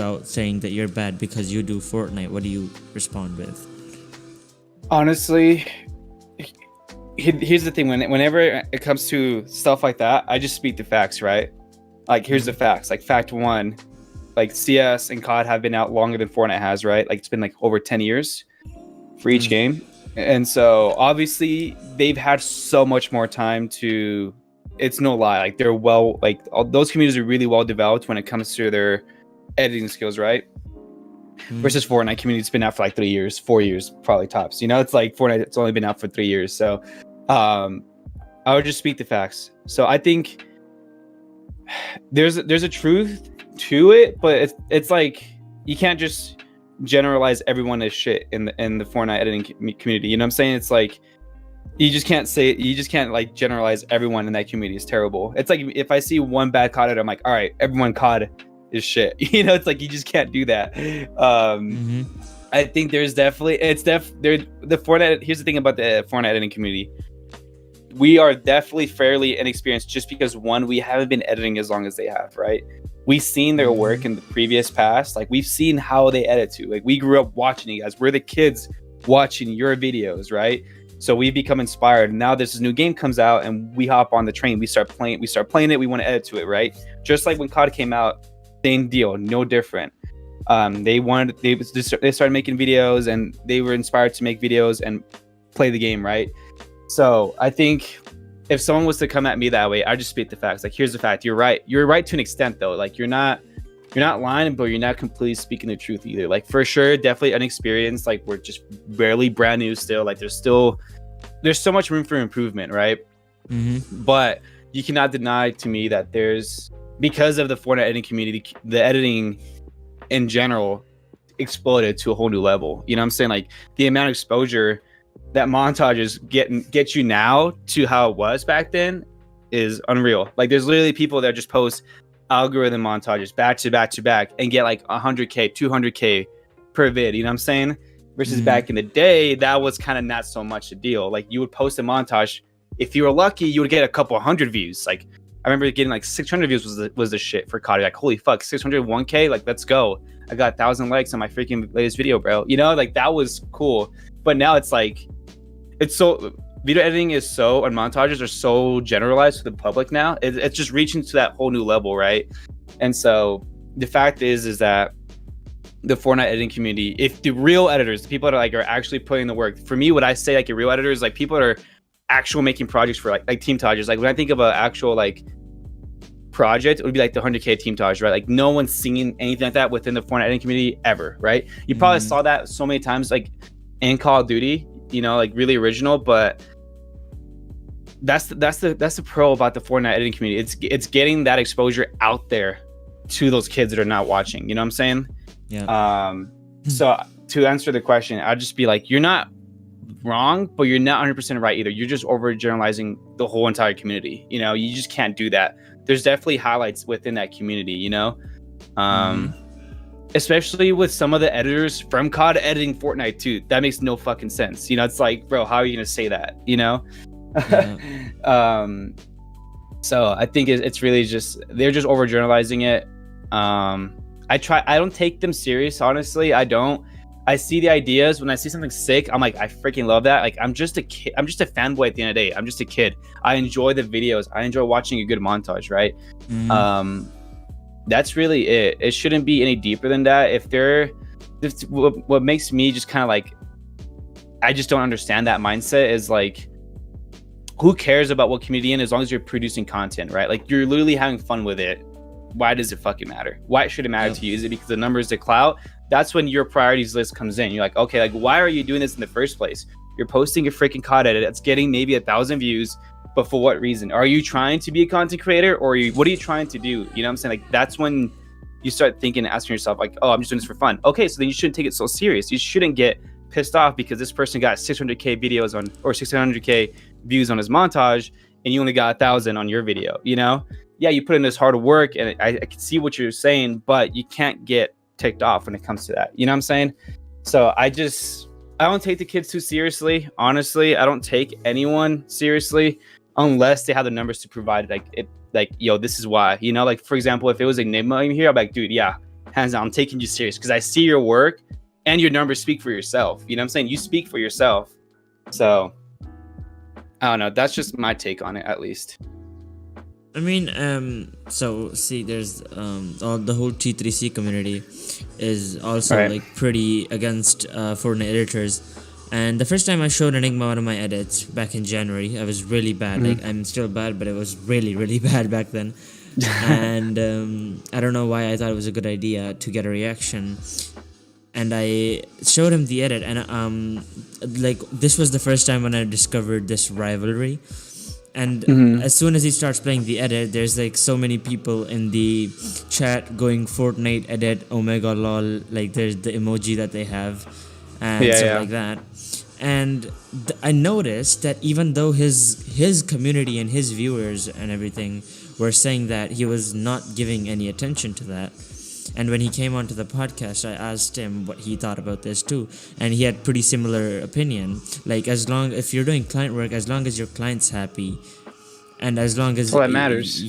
out saying that you're bad because you do Fortnite, what do you respond with? Honestly, here's the thing. Whenever it comes to stuff like that, I just speak the facts, right? Like, here's the facts. Like, fact one, like CS and COD have been out longer than Fortnite has, right? Like, it's been like over 10 years for each game. And so obviously they've had so much more time to, it's no lie, like they're well, like all, those communities are really well developed when it comes to their editing skills, right? Versus Fortnite community, it's been out for like 3 years, 4 years, probably tops. You know, it's like Fortnite, it's only been out for 3 years. So I would just speak the facts. So I think there's a truth to it, but it's like you can't just generalize everyone as shit in the Fortnite editing community. You know what I'm saying? It's like you just can't like generalize everyone in that community is terrible. It's like if I see one bad COD editor, I'm like, all right, everyone COD is shit. You know, it's like you just can't do that. I think there's definitely the Fortnite. Here's the thing about the Fortnite editing community. We are definitely fairly inexperienced just because one, we haven't been editing as long as they have, right? We've seen their work in the previous past. Like we've seen how they edit too. Like we grew up watching you guys. We're the kids watching your videos, right? So we've become inspired. Now this new game comes out and we hop on the train. We start playing it. We want to edit to it, right? Just like when COD came out, same deal, no different. They started making videos and they were inspired to make videos and play the game, right? So I think if someone was to come at me that way, I just speak the facts. Like, here's the fact. You're right. You're right to an extent, though. Like, you're not lying, but you're not completely speaking the truth either. Like, for sure, definitely unexperienced. Like, we're just barely brand new still. Like, there's so much room for improvement, right? But you cannot deny to me that because of the Fortnite editing community, the editing in general exploded to a whole new level. You know what I'm saying? Like, the amount of exposure that montages get you now to how it was back then is unreal. Like there's literally people that just post algorithm montages back to back to back and get like 100k 200k per vid, you know what I'm saying? Versus back in the day, that was kind of not so much a deal. Like you would post a montage, if you were lucky you would get a couple hundred views. Like I remember getting like 600 views was the shit for COD. Like holy fuck, 601k, like let's go, I got 1,000 likes on my freaking latest video, bro. You know, like that was cool. But now it's like video editing is so, and montages are so generalized to the public now. It's just reaching to that whole new level, right? And so the fact is that the Fortnite editing community, if the real editors, the people that are actually putting the work, for me, what I say like a real editor is like people that are actual making projects for like team tages. Like when I think of an actual like project, it would be like the 100k team taj, right? Like no one's singing anything like that within the Fortnite editing community ever, right? You probably saw that so many times, like in Call of Duty, you know, like really original. But that's the pro about the Fortnite editing community. It's getting that exposure out there to those kids that are not watching. You know what I'm saying? Yeah. So to answer the question, I'd just be like, you're not wrong, but you're not 100% right either. You're just overgeneralizing the whole entire community. You know, you just can't do that. There's definitely highlights within that community, you know? Especially with some of the editors from COD editing Fortnite too. That makes no fucking sense. You know, it's like, bro, how are you gonna say that? You know? Yeah. So I think it's really just, they're just overgeneralizing it. I don't take them serious, honestly. I don't. I see the ideas. When I see something sick, I'm like, I freaking love that. Like, I'm just a kid. I'm just a fanboy at the end of the day. I'm just a kid. I enjoy the videos. I enjoy watching a good montage, right? That's really it. It shouldn't be any deeper than that. What makes me just kind of like, I just don't understand that mindset is like, who cares about what community in as long as you're producing content, right? Like you're literally having fun with it. Why does it fucking matter? Why should it matter to you? Is it because the numbers, the clout? That's when your priorities list comes in. You're like, okay, like why are you doing this in the first place? You're posting a freaking COD edit that's getting maybe 1,000 views, but for what reason? Are you trying to be a content creator, or what are you trying to do? You know what I'm saying? Like that's when you start thinking, asking yourself, like, oh, I'm just doing this for fun. Okay, so then you shouldn't take it so serious. You shouldn't get pissed off because this person got 600k videos on, or 600k views on his montage, and you only got 1,000 on your video. You know? Yeah, you put in this hard work, and I can see what you're saying, but you can't get ticked off when it comes to that. You know what I'm saying? So I don't take the kids too seriously. Honestly, I don't take anyone seriously unless they have the numbers to provide like, yo, this is why, you know, like for example, if it was Enigma in here, I'm like, dude, yeah, hands down, I'm taking you serious because I see your work and your numbers speak for yourself. You know what I'm saying? You speak for yourself. So I don't know. That's just my take on it, at least. I mean, so see, there's the whole T3C community is also right. like pretty against Fortnite editors. And the first time I showed Enigma one of my edits back in January, I was really bad. Like I'm still bad, but it was really, really bad back then. And I don't know why I thought it was a good idea to get a reaction. And I showed him the edit, and like this was the first time when I discovered this rivalry. And as soon as he starts playing the edit, there's like so many people in the chat going Fortnite edit, Omega lol, like there's the emoji that they have and stuff like that. And I noticed that even though his community and his viewers and everything were saying that he was not giving any attention to that. And when he came onto the podcast, I asked him what he thought about this too, and he had pretty similar opinion. Like if you're doing client work, as long as your client's happy, and as long as that matters.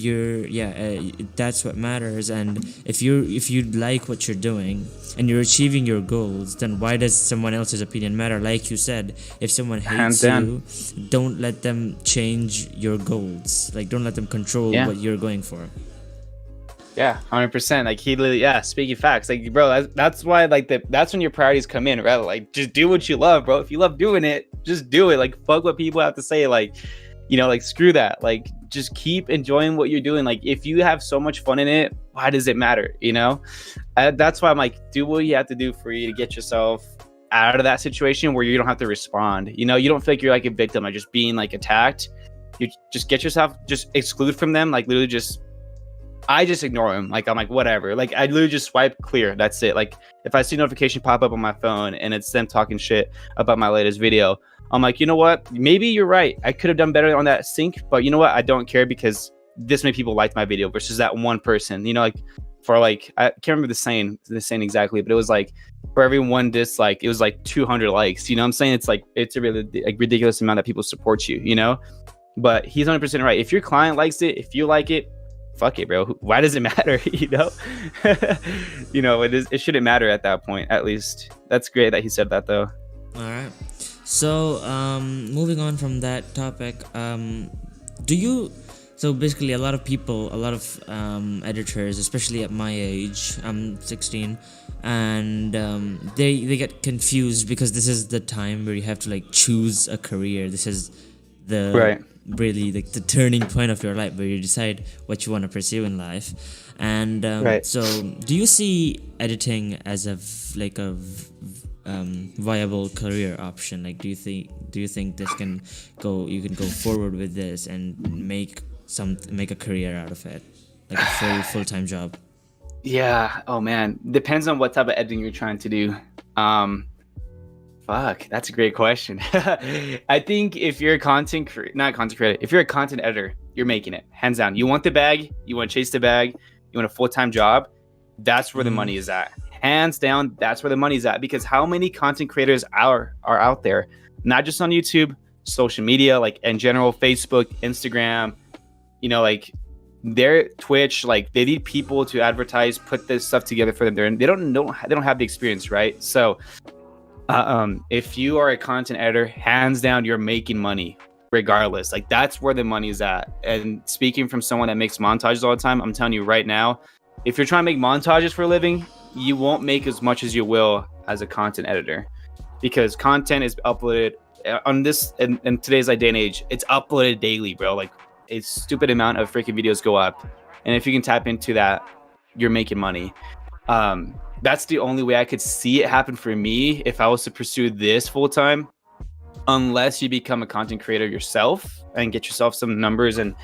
That's what matters. And if you like what you're doing and you're achieving your goals, then why does someone else's opinion matter? Like you said, if someone hates you, don't let them change your goals. Like don't let them control what you're going for. Yeah, 100%. Like he literally, speaking facts, like bro, that's why like that's when your priorities come in, right? Like just do what you love, bro. If you love doing it, just do it. Like fuck what people have to say. Like, you know, like screw that. Like just keep enjoying what you're doing. Like if you have so much fun in it, why does it matter? You know, that's why I'm like, do what you have to do for you to get yourself out of that situation where you don't have to respond. You know, you don't feel like you're like a victim, like just being like attacked. You just get yourself, just exclude from them. Like literally I just ignore them. Like I'm like whatever. Like I literally just swipe clear. That's it. Like if I see a notification pop up on my phone and it's them talking shit about my latest video, I'm like, you know what? Maybe you're right. I could have done better on that sync, but you know what? I don't care because this many people liked my video versus that one person. You know, like for like I can't remember the saying exactly, but it was like for every one dislike, it was like 200 likes. You know what I'm saying? It's like it's a really like ridiculous amount that people support you. You know, but he's 100% right. If your client likes it, if you like it, fuck it, bro. Why does it matter? You know, you know, it shouldn't matter at that point. At least that's great that he said that though. All right. So moving on from that topic, so basically a lot of people, a lot of editors, especially at my age, I'm 16, and they get confused because this is the time where you have to like choose a career. This is the really like the turning point of your life where you decide what you want to pursue in life. And so do you see editing as a viable career option? Like do you think this can go, you can go forward with this and make a career out of it, like a full-time job? Yeah, oh man, depends on what type of editing you're trying to do. Fuck, that's a great question. I think if you're a if you're a content editor, you're making it hands down. You want the bag, you want to chase the bag, you want a full-time job, that's where the money is at. Hands down, that's where the money's at. Because how many content creators are out there, not just on YouTube, social media, like in general, Facebook, Instagram, you know, like their Twitch, like they need people to advertise, put this stuff together for them. They don't have the experience, right? So if you are a content editor, hands down, you're making money regardless. Like that's where the money is at. And speaking from someone that makes montages all the time, I'm telling you right now, if you're trying to make montages for a living, you won't make as much as you will as a content editor, because content is uploaded on this in today's day and age. It's uploaded daily, bro. Like a stupid amount of freaking videos go up, and if you can tap into that, you're making money. That's the only way I could see it happen for me if I was to pursue this full time, unless you become a content creator yourself and get yourself some numbers and,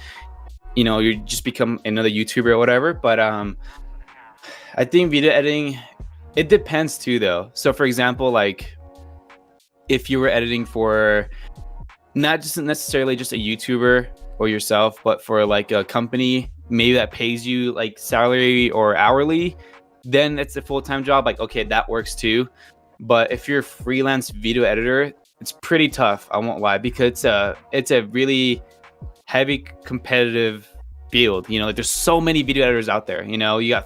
you know, you just become another YouTuber or whatever. But I think video editing, it depends too though. So for example, like if you were editing for not just necessarily just a YouTuber or yourself, but for like a company maybe that pays you like salary or hourly, then it's a full-time job. Like, okay, that works too. But if you're a freelance video editor, it's pretty tough, I won't lie, because it's a really heavy competitive field. You know, like there's so many video editors out there. You know, you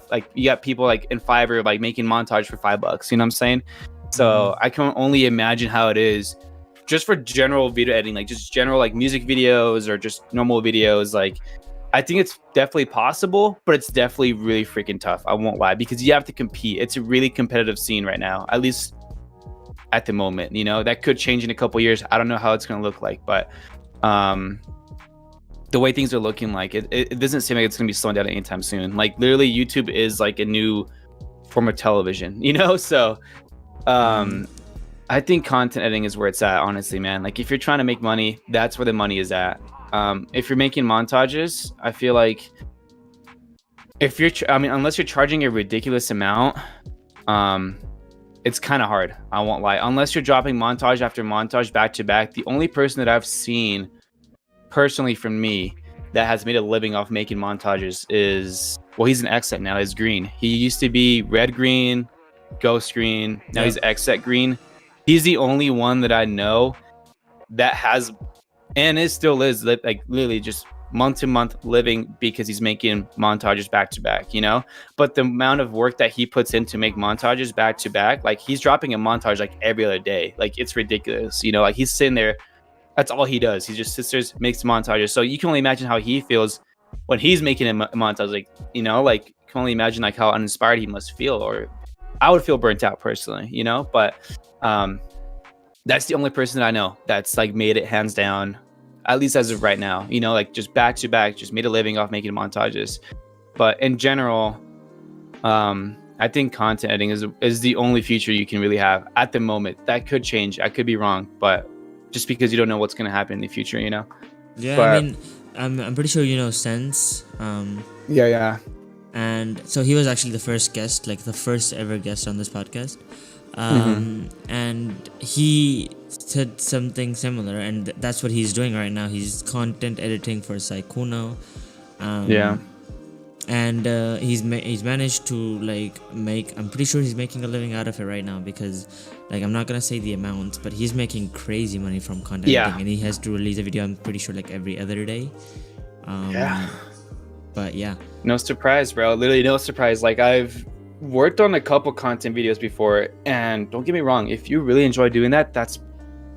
got people like in Fiverr like making montage for $5. You know what I'm saying? So I can only imagine how it is just for general video editing, like just general like music videos or just normal videos. Like I think it's definitely possible, but it's definitely really freaking tough, I won't lie, because you have to compete. It's a really competitive scene right now, at least at the moment. You know, that could change in a couple years. I don't know how it's going to look like, but the way things are looking like, it doesn't seem like it's going to be slowing down anytime soon. Like literally YouTube is like a new form of television, you know? So I think content editing is where it's at, honestly, man. Like if you're trying to make money, that's where the money is at. If you're making montages, I feel like if you're, unless you're charging a ridiculous amount, it's kind of hard. I won't lie. Unless you're dropping montage after montage back to back, the only person that I've seen personally from me that has made a living off making montages is, well, he's an XSET now, is Green. He used to be Red Green, Ghost Green. Now he's XSET Green. He's the only one that I know that has, and it still is, like literally just month to month living because he's making montages back to back, you know? But the amount of work that he puts in to make montages back to back, like he's dropping a montage like every other day. Like it's ridiculous, you know? Like he's sitting there, that's all he does. He just sits there, makes montages. So you can only imagine how he feels when he's making a montage, like, you know, like you can only imagine like how uninspired he must feel, or I would feel burnt out personally, you know? But that's the only person that I know that's like made it hands down, at least as of right now, you know, like just back to back, just made a living off making montages. But in general, I think content editing is the only future you can really have at the moment. That could change. I could be wrong, but just because you don't know what's going to happen in the future, you know? Yeah, but, I mean, I'm pretty sure you know Sense. Yeah. And so he was actually the first guest, like the first ever guest on this podcast. And he said something similar, and that's what he's doing right now. He's content editing for Saikuno. And he's managed to like make, I'm pretty sure he's making a living out of it right now, because like I'm not gonna say the amount, but he's making crazy money from content editing, and he has to release a video, I'm pretty sure, like every other day. But yeah, no surprise, bro. Literally no surprise. Like I've worked on a couple content videos before, and don't get me wrong, if you really enjoy doing that,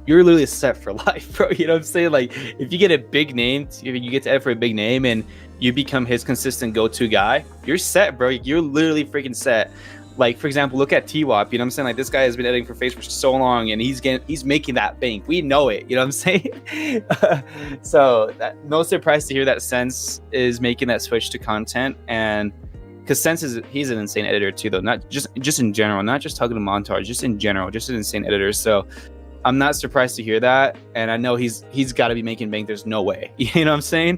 you're literally set for life, bro. You know what I'm saying? Like if you get a big name, if you get to edit for a big name and you become his consistent go-to guy, you're set, bro. You're literally freaking set. Like for example, look at T-Wop. You know what I'm saying? Like this guy has been editing for Face for so long, and he's making that bank. We know it. You know what I'm saying? So no surprise to hear that Sense is making that switch to content, and because Sense he's an insane editor too, though. Not just in general, not just talking to montage, just in general, just an insane editor. So I'm not surprised to hear that, and I know he's got to be making bank. There's no way. You know what I'm saying?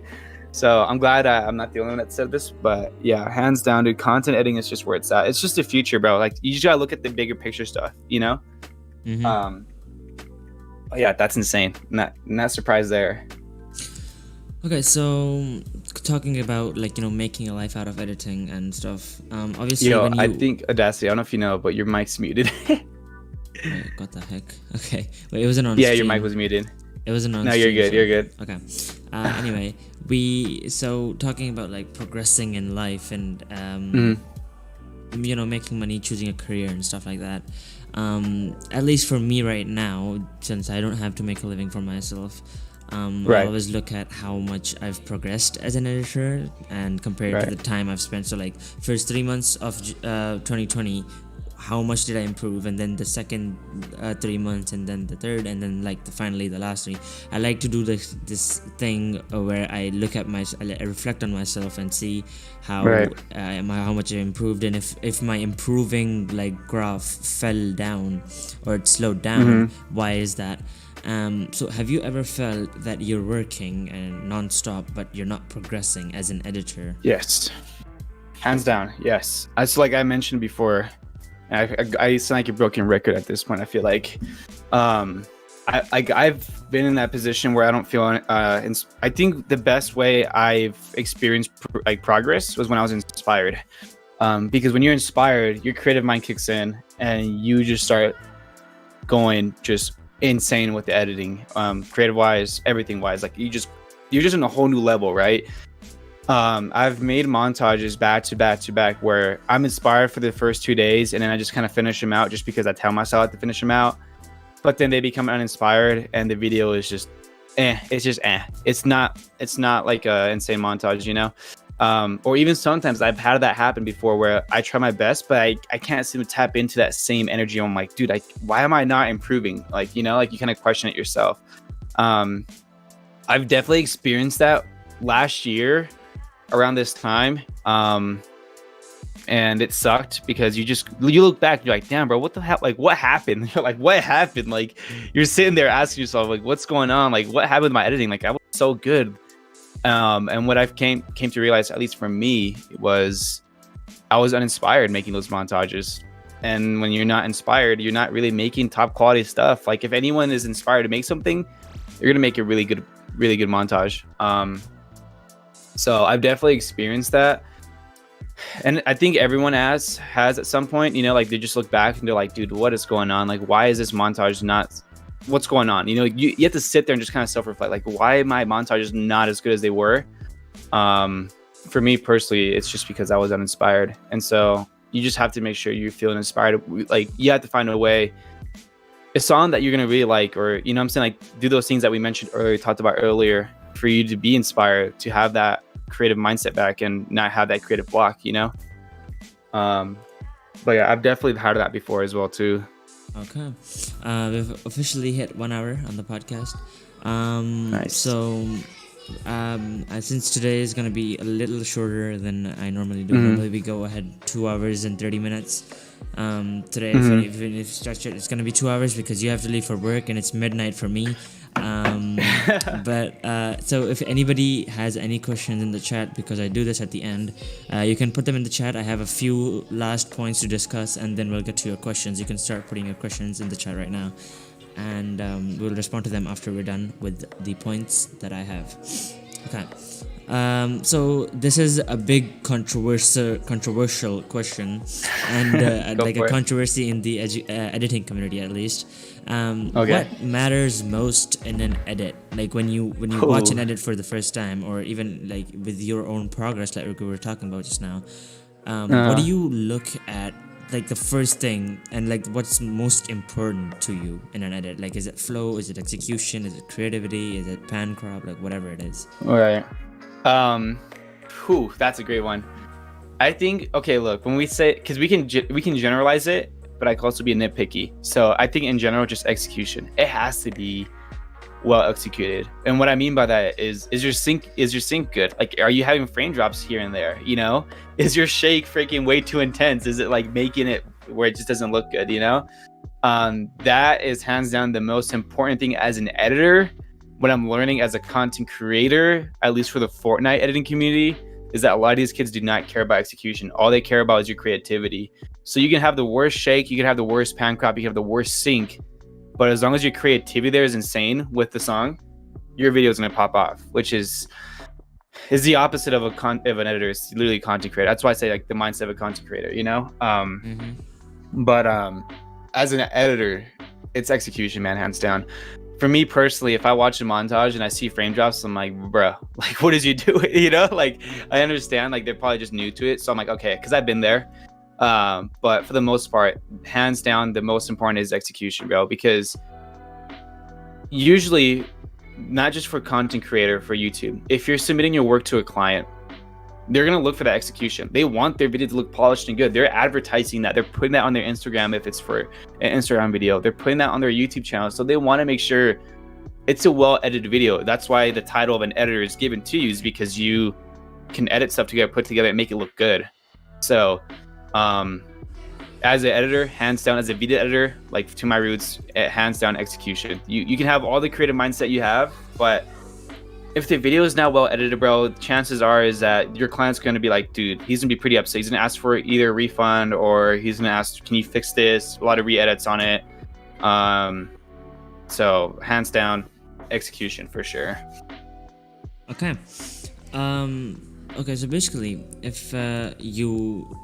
So I'm glad I'm not the only one that said this, but yeah, hands down, dude, content editing is just where it's at. It's just the future, bro. Like you just gotta look at the bigger picture stuff, you know? Yeah, that's insane. Not surprised there. okay, so talking about like, you know, making a life out of editing and stuff, obviously I think Audacity, I don't know if you know, but your mic's muted. Wait, what the heck? Okay, wait, it wasn't on yeah, stream. your mic was muted. It wasn't on No, stream, you're good. Okay. Anyway, so talking about like progressing in life and you know, making money, choosing a career and stuff like that. At least for me right now, since I don't have to make a living for myself, I always look at how much I've progressed as an editor and compared to the time I've spent. So like first 3 months of 2020, how much did I improve, and then the second 3 months, and then the third, and then like finally the last 3. I like to do this thing where I look at I reflect on myself and see how how much I improved, and if my improving like graph fell down or it slowed down, why is that? So have you ever felt that you're working and non-stop but you're not progressing as an editor? Yes, hands down, yes. As like I mentioned before, I sound like a broken record at this point. I feel like I've been in that position where I don't feel I think the best way I've experienced like progress was when I was inspired, because when you're inspired, your creative mind kicks in and you just start going just insane with the editing, creative wise, everything wise. Like you're just in a whole new level, right? I've made montages back to back where I'm inspired for the first 2 days, and then I just kind of finish them out just because I tell myself I have to finish them out. But then they become uninspired, and the video is just it's just it's not like a insane montage, you know? Or even sometimes I've had that happen before where I try my best, but I can't seem to tap into that same energy. I'm like, dude, why am I not improving? Like, you know, like you kind of question it yourself. I've definitely experienced that last year around this time. And it sucked because you look back and you're like, damn, bro, what the hell? Like, what happened? You're like, what happened? Like, you're sitting there asking yourself, like, what's going on? Like, what happened with my editing? Like, I was so good. And what I've came to realize, at least for me, was I was uninspired making those montages. And when you're not inspired, you're not really making top quality stuff. Like, if anyone is inspired to make something, you're gonna make a really good montage. So I've definitely experienced that. And I think everyone has at some point, you know, like they just look back and they're like, dude, what is going on? Like, why is this montage not, what's going on? You know, you have to sit there and just kind of self-reflect, like, why my montages not as good as they were? For me personally, it's just because I was uninspired. And so you just have to make sure you're feeling inspired. Like, you have to find a way, a song that you're going to really like, or, you know what I'm saying? Like, do those things that we mentioned earlier, talked about earlier, for you to be inspired, to have that creative mindset back and not have that creative block, you know? But yeah, I've definitely had that before as well too. Okay. We've officially hit 1 hour on the podcast. Nice. So since today is going to be a little shorter than I normally do, normally we go ahead 2 hours and 30 minutes. Today, if you stretch it, it's going to be 2 hours because you have to leave for work and it's midnight for me. So if anybody has any questions in the chat, because I do this at the end, you can put them in the chat. I have a few last points to discuss and then we'll get to your questions. You can start putting your questions in the chat right now, and we'll respond to them after we're done with the points that I have. Okay. So this is a big controversial question, and like a controversy in the editing community, at least. What matters most in an edit? Like when you watch an edit for the first time, or even like with your own progress, like we were talking about just now. What do you look at? Like the first thing, and like what's most important to you in an edit? Like, is it flow? Is it execution? Is it creativity? Is it pan crop? Like whatever it is. All right. That's a great one. I think, okay, look, when we say, because we can generalize it, but I can also be nitpicky. So I think in general, just execution. It has to be well executed. And what I mean by that is your sync good? Like, are you having frame drops here and there? You know, is your shake freaking way too intense? Is it like making it where it just doesn't look good? You know, that is hands down the most important thing as an editor. What I'm learning as a content creator, at least for the Fortnite editing community, is that a lot of these kids do not care about execution. All they care about is your creativity. So you can have the worst shake, you can have the worst pan crop, you can have the worst sync, but as long as your creativity there is insane with the song, your video is gonna pop off, which is the opposite of an editor. It's literally a content creator. That's why I say like the mindset of a content creator, you know? But as an editor, it's execution, man, hands down. For me personally, if I watch a montage and I see frame drops, I'm like, bro, like, what is you doing? You know, like, I understand, like, they're probably just new to it. So I'm like, okay, because I've been there. But for the most part, hands down, the most important is execution, bro. Because usually, not just for content creator, for YouTube, if you're submitting your work to a client, they're going to look for that execution. They want their video to look polished and good. They're advertising that. They're putting that on their Instagram if it's for an Instagram video. They're putting that on their YouTube channel. So they want to make sure it's a well-edited video. That's why the title of an editor is given to you, is because you can edit stuff together, put together, and make it look good. So as an editor, hands down, as a video editor, like to my roots, hands down execution. You can have all the creative mindset you have, but if the video is not well edited, bro, chances are is that your client's going to be like, dude, he's going to be pretty upset. He's going to ask for either a refund, or he's going to ask, can you fix this? A lot of re-edits on it. So hands down, execution for sure. Okay. Okay, so basically, if you,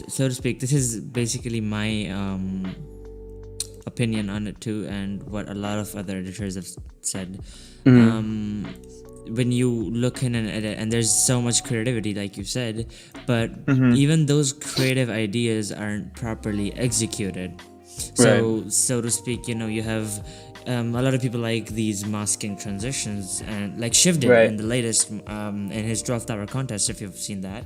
so to speak, this is basically my opinion on it too, and what a lot of other editors have said. When you look in an edit, and there's so much creativity, like you said, but even those creative ideas aren't properly executed. So, so to speak, you know, you have a lot of people like these masking transitions, and like Shiv did Right. in the latest in his 12th hour contest, if you've seen that.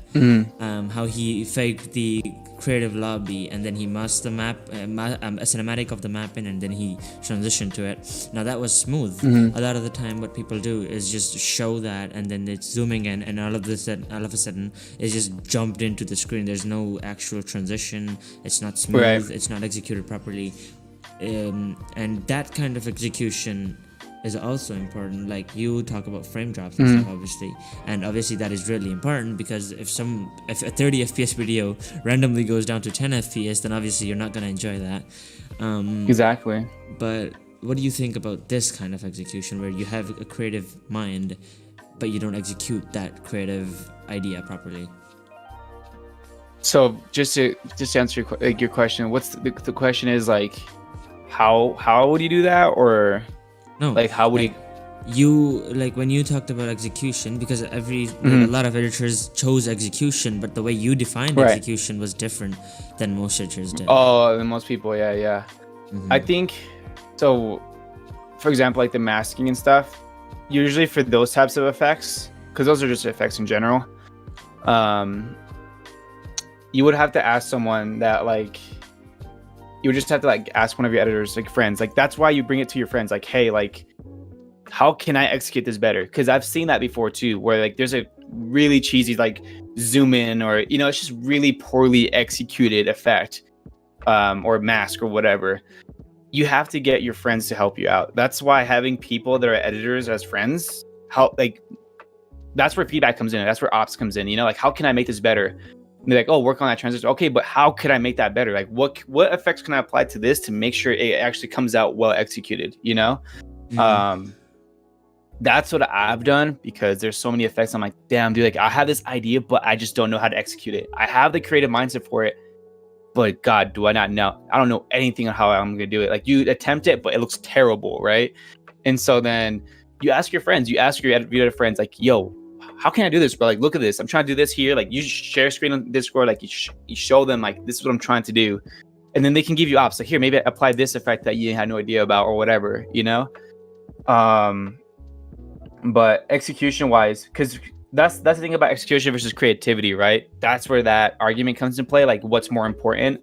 How he faked the creative lobby and then he masked the map, a cinematic of the map in, and then he transitioned to it. Now that was smooth. A lot of the time what people do is just show that and then it's zooming in, and all of a sudden it's just jumped into the screen. There's no actual transition, it's not smooth, Right. it's not executed properly. And that kind of execution is also important. Like you talk about frame drops and stuff, obviously that is really important, because if a 30 fps video randomly goes down to 10 fps, then obviously you're not going to enjoy that. Exactly. But what do you think about this kind of execution, where you have a creative mind but you don't execute that creative idea properly? So just to answer your question, what's the question is like, how would you do that, or No, like how would you like when you talked about execution, because a lot of editors chose execution, but the way you defined Right. execution was different than most editors did. Oh, and most people, yeah. I think so. For example, like the masking and stuff, usually for those types of effects, because those are just effects in general, you would have to ask someone that like, you would just have to like ask one of your editors, like friends. Like that's why you bring it to your friends. Like, hey, like, how can I execute this better? Because I've seen that before too, where like there's a really cheesy like zoom in, or it's just really poorly executed effect, or mask or whatever. You have to get your friends to help you out. That's why having people that are editors as friends help. Like that's where feedback comes in. That's where ops comes in. Like, how can I make this better? And they're like, oh, work on that transition. Okay, but how could I make that better? Like, what effects can I apply to this to make sure it actually comes out well executed? That's what I've done, because there's so many effects. I'm like, damn, dude, like I have this idea, but I just don't know how to execute it. I have the creative mindset for it, but God, do I not know? I don't know anything on how I'm gonna do it. Like you attempt it, but it looks terrible, right? And so then you ask your friends, you ask your editor friends, like, yo, how can I do this, bro? Like, look at this. I'm trying to do this here. Like, you share screen on Discord. Like, you show them, like, this is what I'm trying to do. And then they can give you ops. Like, here, maybe apply this effect that you had no idea about or whatever, But execution-wise, because that's the thing about execution versus creativity, right? That's where that argument comes into play. Like, what's more important?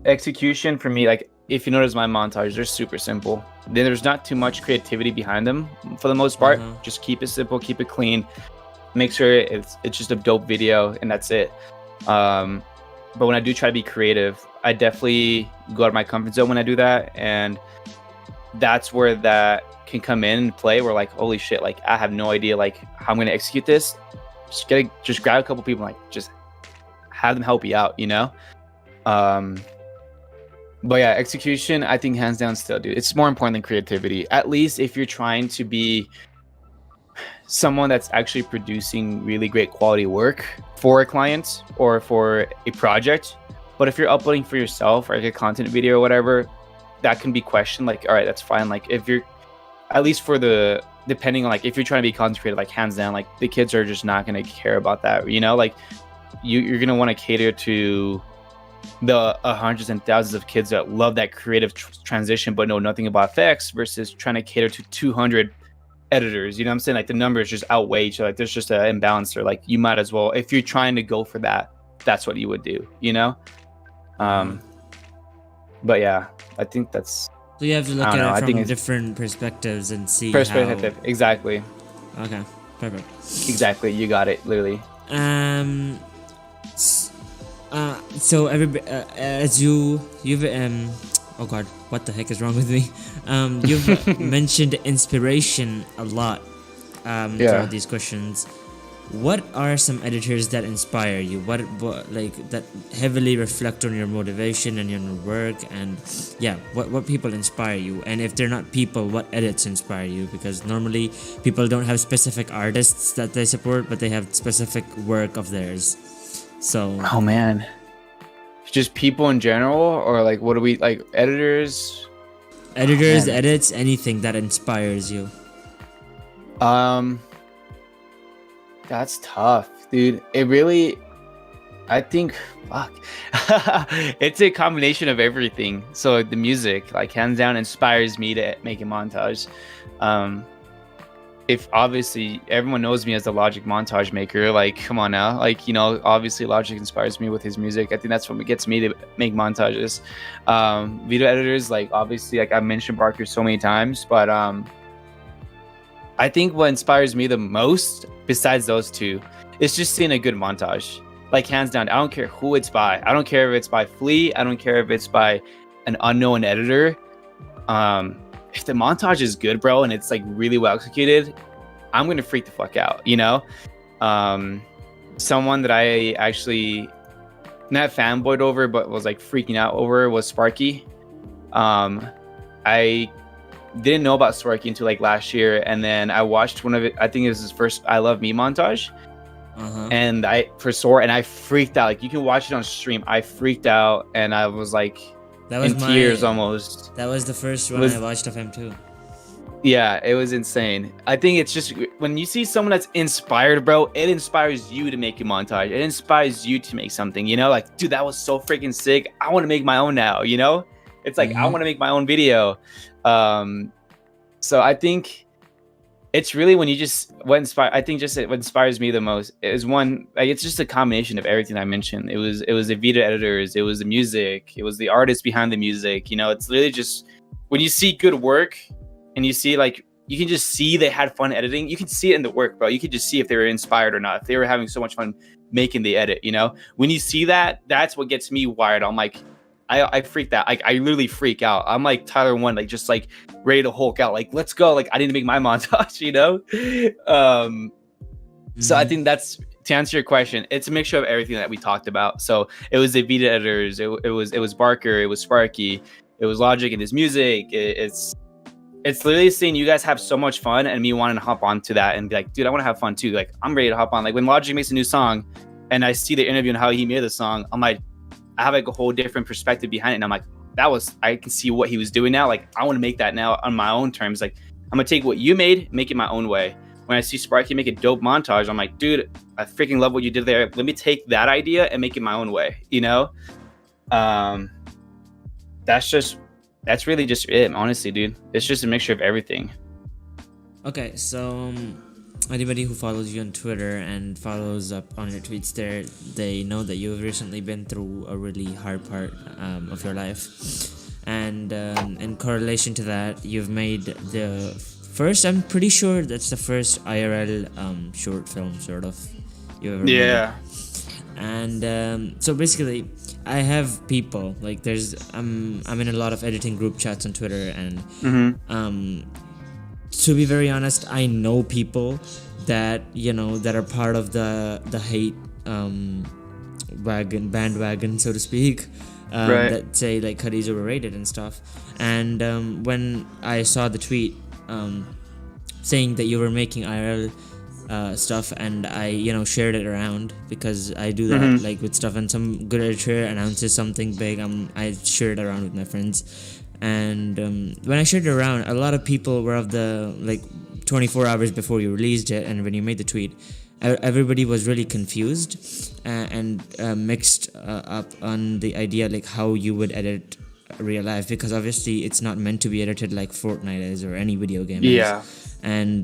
Execution for me, like, if you notice my montages, they're super simple. Then there's not too much creativity behind them for the most part. Just keep it simple, keep it clean, make sure it's just a dope video, and that's it. But when I do try to be creative, I definitely go out of my comfort zone when I do that, and that's where that can come in and play. Where like, holy shit, like I have no idea like how I'm gonna execute this. Just grab a couple people, like just have them help you out, But yeah, execution, I think hands down still, dude. It's more important than creativity. At least if you're trying to be someone that's actually producing really great quality work for a client or for a project. But if you're uploading for yourself or like a content video or whatever, that can be questioned. Like, all right, that's fine. Like if you're, at least for the, depending on like, if you're trying to be content creator, like hands down, like the kids are just not going to care about that. Like you're going to want to cater to the hundreds and thousands of kids that love that creative transition but know nothing about effects, versus trying to cater to 200 editors. You know what I'm saying? Like the numbers just outweigh each other. Like there's just an imbalance there. Like you might as well, if you're trying to go for that, that's what you would do, But yeah, I think that's, so you have to look at it from different perspectives and see perspective. Exactly. Okay, perfect. Exactly, you got it, literally. So as you've oh god, what the heck is wrong with me? You've mentioned inspiration a lot throughout these questions. What are some editors that inspire you? What like that heavily reflect on your motivation and your work? And yeah, what people inspire you? And if they're not people, what edits inspire you? Because normally people don't have specific artists that they support, but they have specific work of theirs. So oh man, just people in general, or like what do we like, editors, edits, anything that inspires you? That's tough, dude. It really, I think, fuck, it's a combination of everything. So the music, like hands down, inspires me to make a montage. Um, if obviously everyone knows me as the Logic montage maker, like come on now, like obviously Logic inspires me with his music. I think that's what gets me to make montages. Video editors, like obviously, like I mentioned Barker so many times, but I think what inspires me the most, besides those two, is just seeing a good montage. Like hands down, I don't care who it's by. I don't care if it's by Flea. I don't care if it's by an unknown editor. If the montage is good, bro, and it's like really well executed, I'm gonna freak the fuck out. Someone that I actually not fanboyed over, but was like freaking out over was Sparky. I didn't know about Sparky until like last year, and then I watched one of it. I think it was his first "I Love Me" montage. And I freaked out. Like you can watch it on stream. I freaked out and I was like in tears almost. That was the first one I watched of him too. Yeah, it was insane. I think it's just when you see someone that's inspired, bro, it inspires you to make a montage. It inspires you to make something, like, dude, that was so freaking sick. I want to make my own now, It's like I want to make my own video. So I think it's really when you what inspires me the most is one, like it's just a combination of everything I mentioned. It was the video editors, it was the music, it was the artists behind the music. It's literally just when you see good work and you see like you can just see they had fun editing. You can see it in the work, bro. You can just see if they were inspired or not, if they were having so much fun making the edit. When you see that, that's what gets me wired. I'm like, I freaked out. I literally freak out. I'm like Tyler One, like just like ready to Hulk out. Like, let's go. Like, I need to make my montage, So I think that's, to answer your question, it's a mixture of everything that we talked about. So it was the video editors, it was Barker, it was Sparky, it was Logic and his music. It's literally seeing you guys have so much fun and me wanting to hop onto that and be like, dude, I want to have fun too. Like, I'm ready to hop on. Like when Logic makes a new song and I see the interview and how he made the song, I'm like, I have like a whole different perspective behind it. And I'm like, I can see what he was doing now. Like, I want to make that now on my own terms. Like, I'm going to take what you made, make it my own way. When I see Sparky make a dope montage, I'm like, dude, I freaking love what you did there. Let me take that idea and make it my own way, That's really just it, honestly, dude. It's just a mixture of everything. Okay, so anybody who follows you on Twitter and follows up on your tweets there, they know that you've recently been through a really hard part of your life. And in correlation to that, you've made the first, I'm pretty sure that's the first IRL short film, sort of, you ever made. And so basically, I have people, like I'm in a lot of editing group chats on Twitter, and to be very honest, I know people that that are part of the hate bandwagon, so to speak, that say like Cudi's overrated and stuff. And when I saw the tweet saying that you were making IRL stuff, and I shared it around, because I do that like with stuff, and some good editor announces something big, I share it around with my friends. And when I shared it around, a lot of people were of the like 24 hours before you released it, and when you made the tweet, everybody was really confused and mixed up on the idea like how you would edit real life, because obviously it's not meant to be edited like Fortnite is or any video game is. And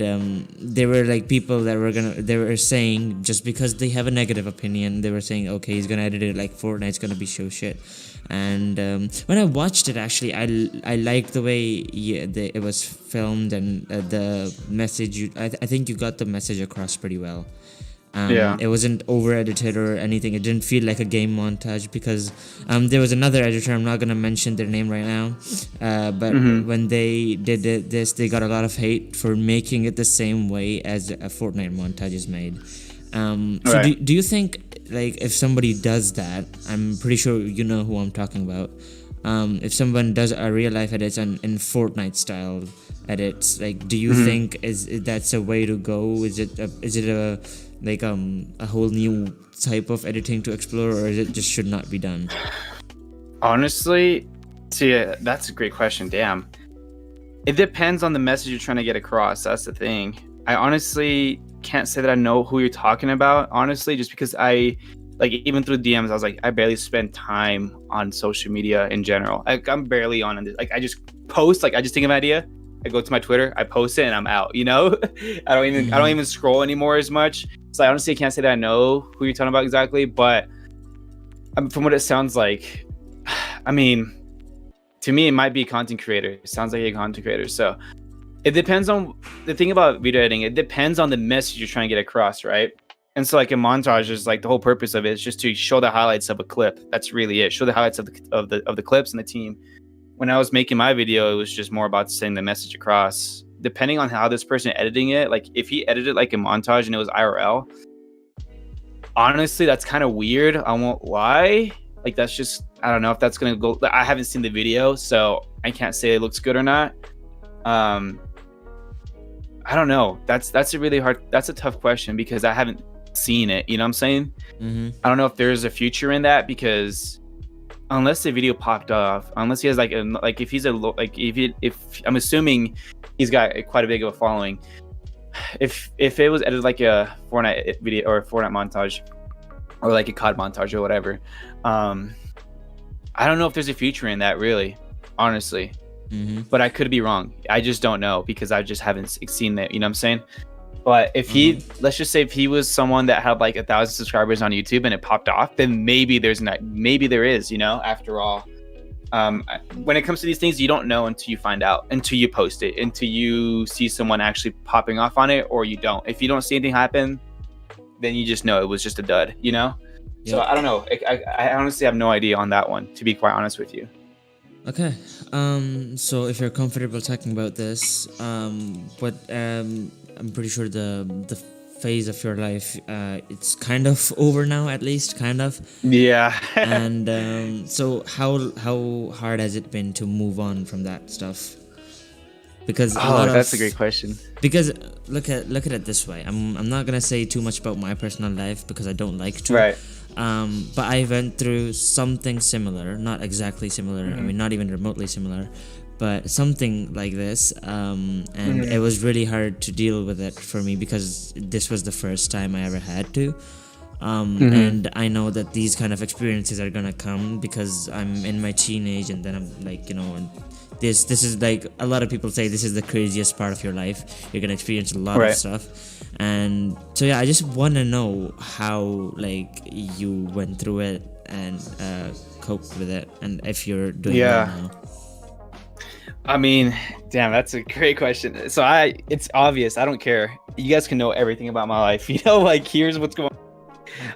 there were like people that they were saying, just because they have a negative opinion, they were saying, okay, he's gonna edit it like Fortnite's gonna be so shit. And when I watched it, actually, I liked the way it was filmed, and the message. I think you got the message across pretty well. It wasn't over edited or anything. It didn't feel like a game montage, because there was another editor, I'm not gonna mention their name right now, but when they did this, they got a lot of hate for making it the same way as a Fortnite montage is made. So do you think, like, if somebody does that, I'm pretty sure you know who I'm talking about, if someone does a real life edits in Fortnite style edits, like, do you think that's a way to go? Is it a whole new type of editing to explore, or is it just should not be done? Honestly, see, that's a great question. Damn, it depends on the message you're trying to get across. That's the thing. I honestly can't say that I know who you're talking about, honestly, just because I like even through DMs, I was like, I barely spend time on social media in general. Like I'm barely on it. Like I just post, like I just think of an idea, I go to my Twitter, I post it, and I'm out. I don't even scroll anymore as much. So I honestly can't say that I know who you're talking about exactly, but from what it sounds like, I mean, to me, it might be a content creator. It sounds like a content creator. So it depends on the thing about video editing. It depends on the message you're trying to get across, right? And so like a montage is like the whole purpose of it is just to show the highlights of a clip. That's really it. Show the highlights of the clips and the team. When I was making my video, it was just more about sending the message across. Depending on how this person editing it, like if he edited like a montage and it was IRL, honestly, that's kind of weird. I won't lie. Like that's just, I don't know if that's gonna go. I haven't seen the video, so I can't say it looks good or not. I don't know. That's a tough question because I haven't seen it. You know what I'm saying? I don't know if there's a future in that because unless the video popped off, unless he has like if he's if I'm assuming he's got quite a big of a following. If it was edited like a Fortnite video or a Fortnite montage or like a COD montage or whatever, I don't know if there's a future in that really, honestly. But I could be wrong. I just don't know because I just haven't seen that. You know what I'm saying? But if he, let's just say if he was someone that had like 1,000 subscribers on YouTube and it popped off, then maybe there is, after all. When it comes to these things, you don't know until you find out, until you post it, until you see someone actually popping off on it, or you don't. If you don't see anything happen, then you just know it was just a dud, Yep. So I don't know. I honestly have no idea on that one, to be quite honest with you. Okay. So if you're comfortable talking about this, but I'm pretty sure the phase of your life, it's kind of over now, at least, kind of. Yeah. And so how hard has it been to move on from that stuff? Because that's a great question. Because look at it this way. I'm not gonna say too much about my personal life because I don't like to. Right. But I went through something similar, not exactly similar. I mean, not even remotely similar, but something like this. And it was really hard to deal with it for me because this was the first time I ever had to. And I know that these kind of experiences are gonna come because I'm in my teenage, and then I'm like, and this is like a lot of people say this is the craziest part of your life. You're gonna experience a lot of stuff. And so yeah, I just want to know how like you went through it and coped with it, and if you're doing that now. I mean, damn, that's a great question. So it's obvious. I don't care. You guys can know everything about my life. Like here's what's going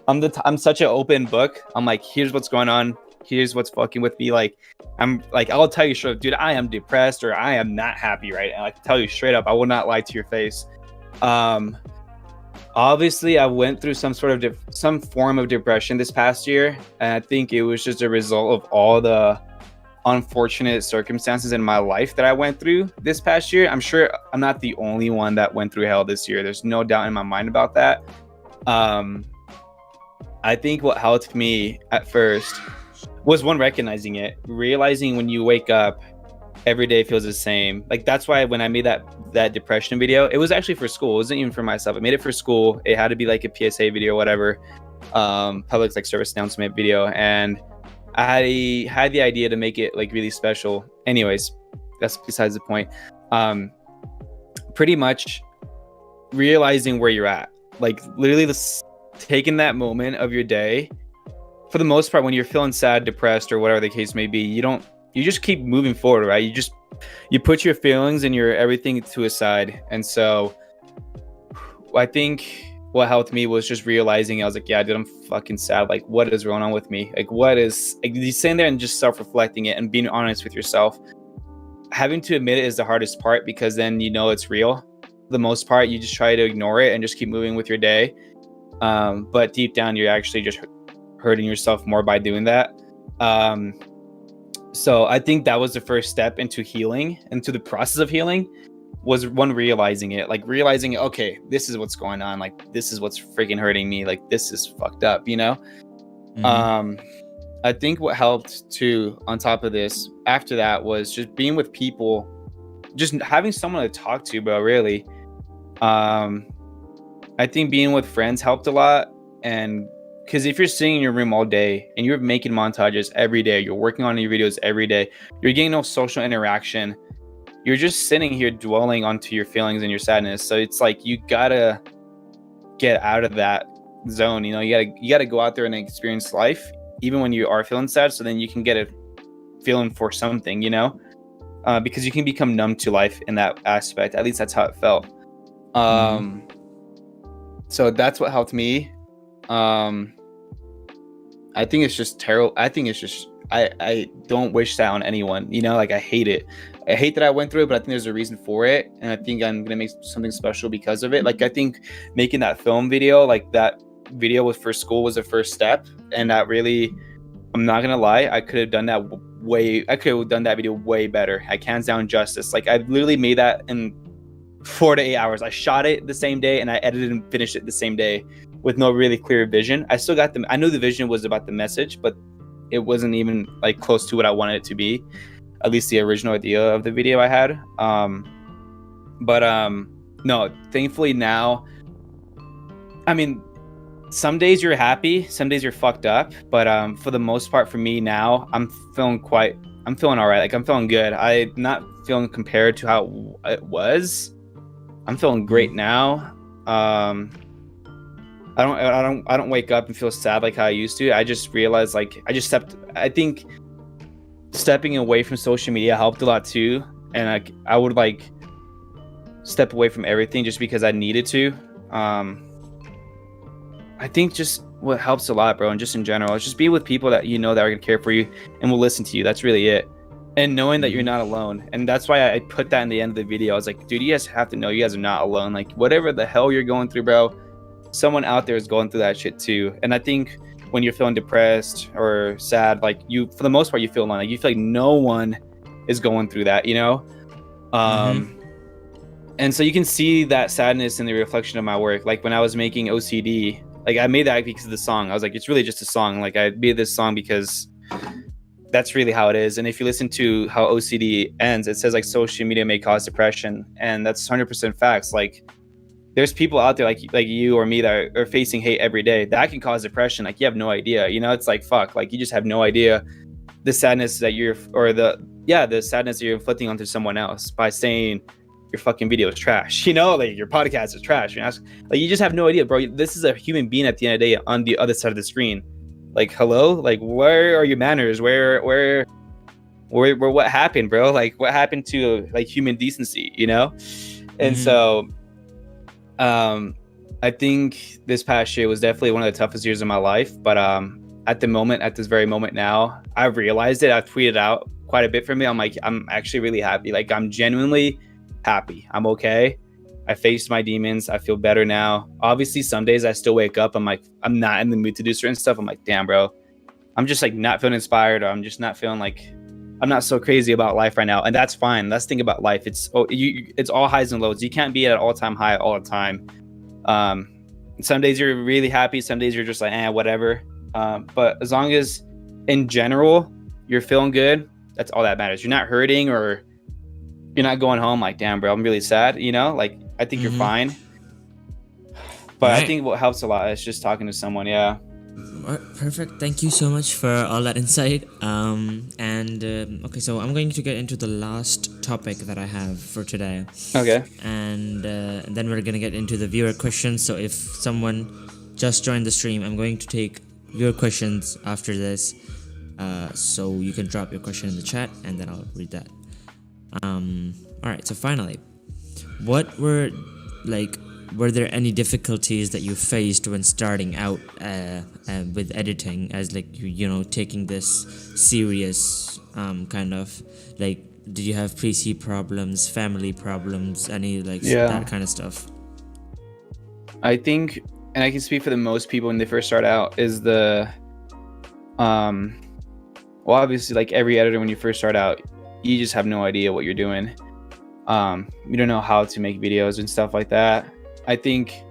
on. I'm such an open book. I'm like, here's what's going on. Here's what's fucking with me. Like, I'm like, I'll tell you straight up, dude, I am depressed or I am not happy right now. I can tell you straight up. I will not lie to your face. Obviously I went through some form of depression this past year, and I think it was just a result of all the unfortunate circumstances in my life that I went through this past year. I'm sure I'm not the only one that went through hell this year. There's no doubt in my mind about that. I think what helped me at first was recognizing it, realizing when you wake up every day feels the same. Like that's why when I made that depression video, it was actually for school. It wasn't even for myself. I made it for school. It had to be like a PSA video, whatever, public like service announcement video. And I had the idea to make it like really special. Anyways, that's besides the point. Pretty much realizing where you're at, like literally taking that moment of your day. For the most part, when you're feeling sad, depressed, or whatever the case may be, you just keep moving forward, right? You put your feelings and your everything to a side. And so I think what helped me was just realizing, I was like, yeah, dude, I'm fucking sad. Like, what is going on with me? Like, you sitting there and just self-reflecting it and being honest with yourself. Having to admit it is the hardest part because then it's real. For the most part, you just try to ignore it and just keep moving with your day. But deep down, you're actually just hurting yourself more by doing that. So I think that was the first step into healing, into the process of healing, was realizing it, okay, this is what's going on. Like, this is what's freaking hurting me. Like, this is fucked up, I think what helped too, on top of this, after that, was just being with people, just having someone to talk to, bro, really. I think being with friends helped a lot, and Because if you're sitting in your room all day and you're making montages every day, you're working on your videos every day, you're getting no social interaction, you're just sitting here dwelling onto your feelings and your sadness. So it's like you gotta get out of that zone. You know, you gotta go out there and experience life, even when you are feeling sad. So then you can get a feeling for something, you know, because you can become numb to life in that aspect. At least that's how it felt. So that's what helped me. I think it's just terrible. I think it's just I don't wish that on anyone. You know, like I hate it. I hate that I went through it, but I think there's a reason for it, and I think I'm gonna make something special because of it. Like I think making that film video, like that video was for school, was the first step, and that really, I'm not gonna lie, I could have done that I could have done that video way better. I can't sound justice. Like I literally made that in 4 to 8 hours. I shot it the same day and I edited and finished it the same day with no really clear vision. I still got I knew the vision was about the message, but it wasn't even like close to what I wanted it to be. At least the original idea of the video I had. No, thankfully now, I mean, some days you're happy, some days you're fucked up, but for the most part for me now, I'm feeling all right. Like I'm feeling good. I'm not feeling compared to how it was. I'm feeling great now. I don't wake up and feel sad like how I used to. I just realized like I think stepping away from social media helped a lot too. And I would like step away from everything just because I needed to. I think just what helps a lot, bro, and just in general, is just be with people that you know that are gonna care for you and will listen to you. That's really it. And knowing that you're not alone. And that's why I put that in the end of the video. I was like, dude, you guys have to know you guys are not alone. Like whatever the hell you're going through, bro, someone out there is going through that shit too. And I think when you're feeling depressed or sad, like you, for the most part, you feel alone. Like you feel like no one is going through that, you know? And so you can see that sadness in the reflection of my work. Like when I was making OCD, like I made that because of the song. I was like, it's really just a song. Like I made this song because that's really how it is. And if you listen to how OCD ends, it says like social media may cause depression, and that's 100% facts. Like there's people out there like you or me that are facing hate every day that can cause depression. Like you have no idea, you know? It's like, fuck, like you just have no idea the sadness that the sadness that you're inflicting onto someone else by saying your fucking video is trash, you know, like your podcast is trash. You know? Like you just have no idea, bro. This is a human being at the end of the day on the other side of the screen. Like, hello, like where are your manners? Where what happened, bro? Like what happened to like human decency, you know? And so I think this past year was definitely one of the toughest years of my life. But at this very moment now, I've realized it. I've tweeted out quite a bit for me. I'm like, I'm actually really happy. Like I'm genuinely happy. I'm okay. I faced my demons. I feel better now. Obviously, some days I still wake up. I'm like, I'm not in the mood to do certain stuff. I'm like, damn, bro. I'm just like not feeling inspired, or I'm just not feeling like I'm not so crazy about life right now. And that's fine. That's the thing about life. It's all highs and lows. You can't be at an all-time high all the time. Some days you're really happy. Some days you're just like, whatever. But as long as in general you're feeling good, that's all that matters. You're not hurting or you're not going home like, damn, bro, I'm really sad. You know, like I think you're fine. But right. I think what helps a lot is just talking to someone. Yeah. Perfect. Thank you so much for all that insight. Okay, so I'm going to get into the last topic that I have for today. Okay. And then we're gonna get into the viewer questions. So if someone just joined the stream, I'm going to take viewer questions after this. So you can drop your question in the chat, and then I'll read that. All right. So finally, were there any difficulties that you faced when starting out with editing, as like you know, taking this serious kind of like, did you have PC problems, family problems, any that kind of stuff? I think, and I can speak for the most people when they first start out, is well, obviously, like every editor, when you first start out, you just have no idea what you're doing. You don't know how to make videos and stuff like that. I think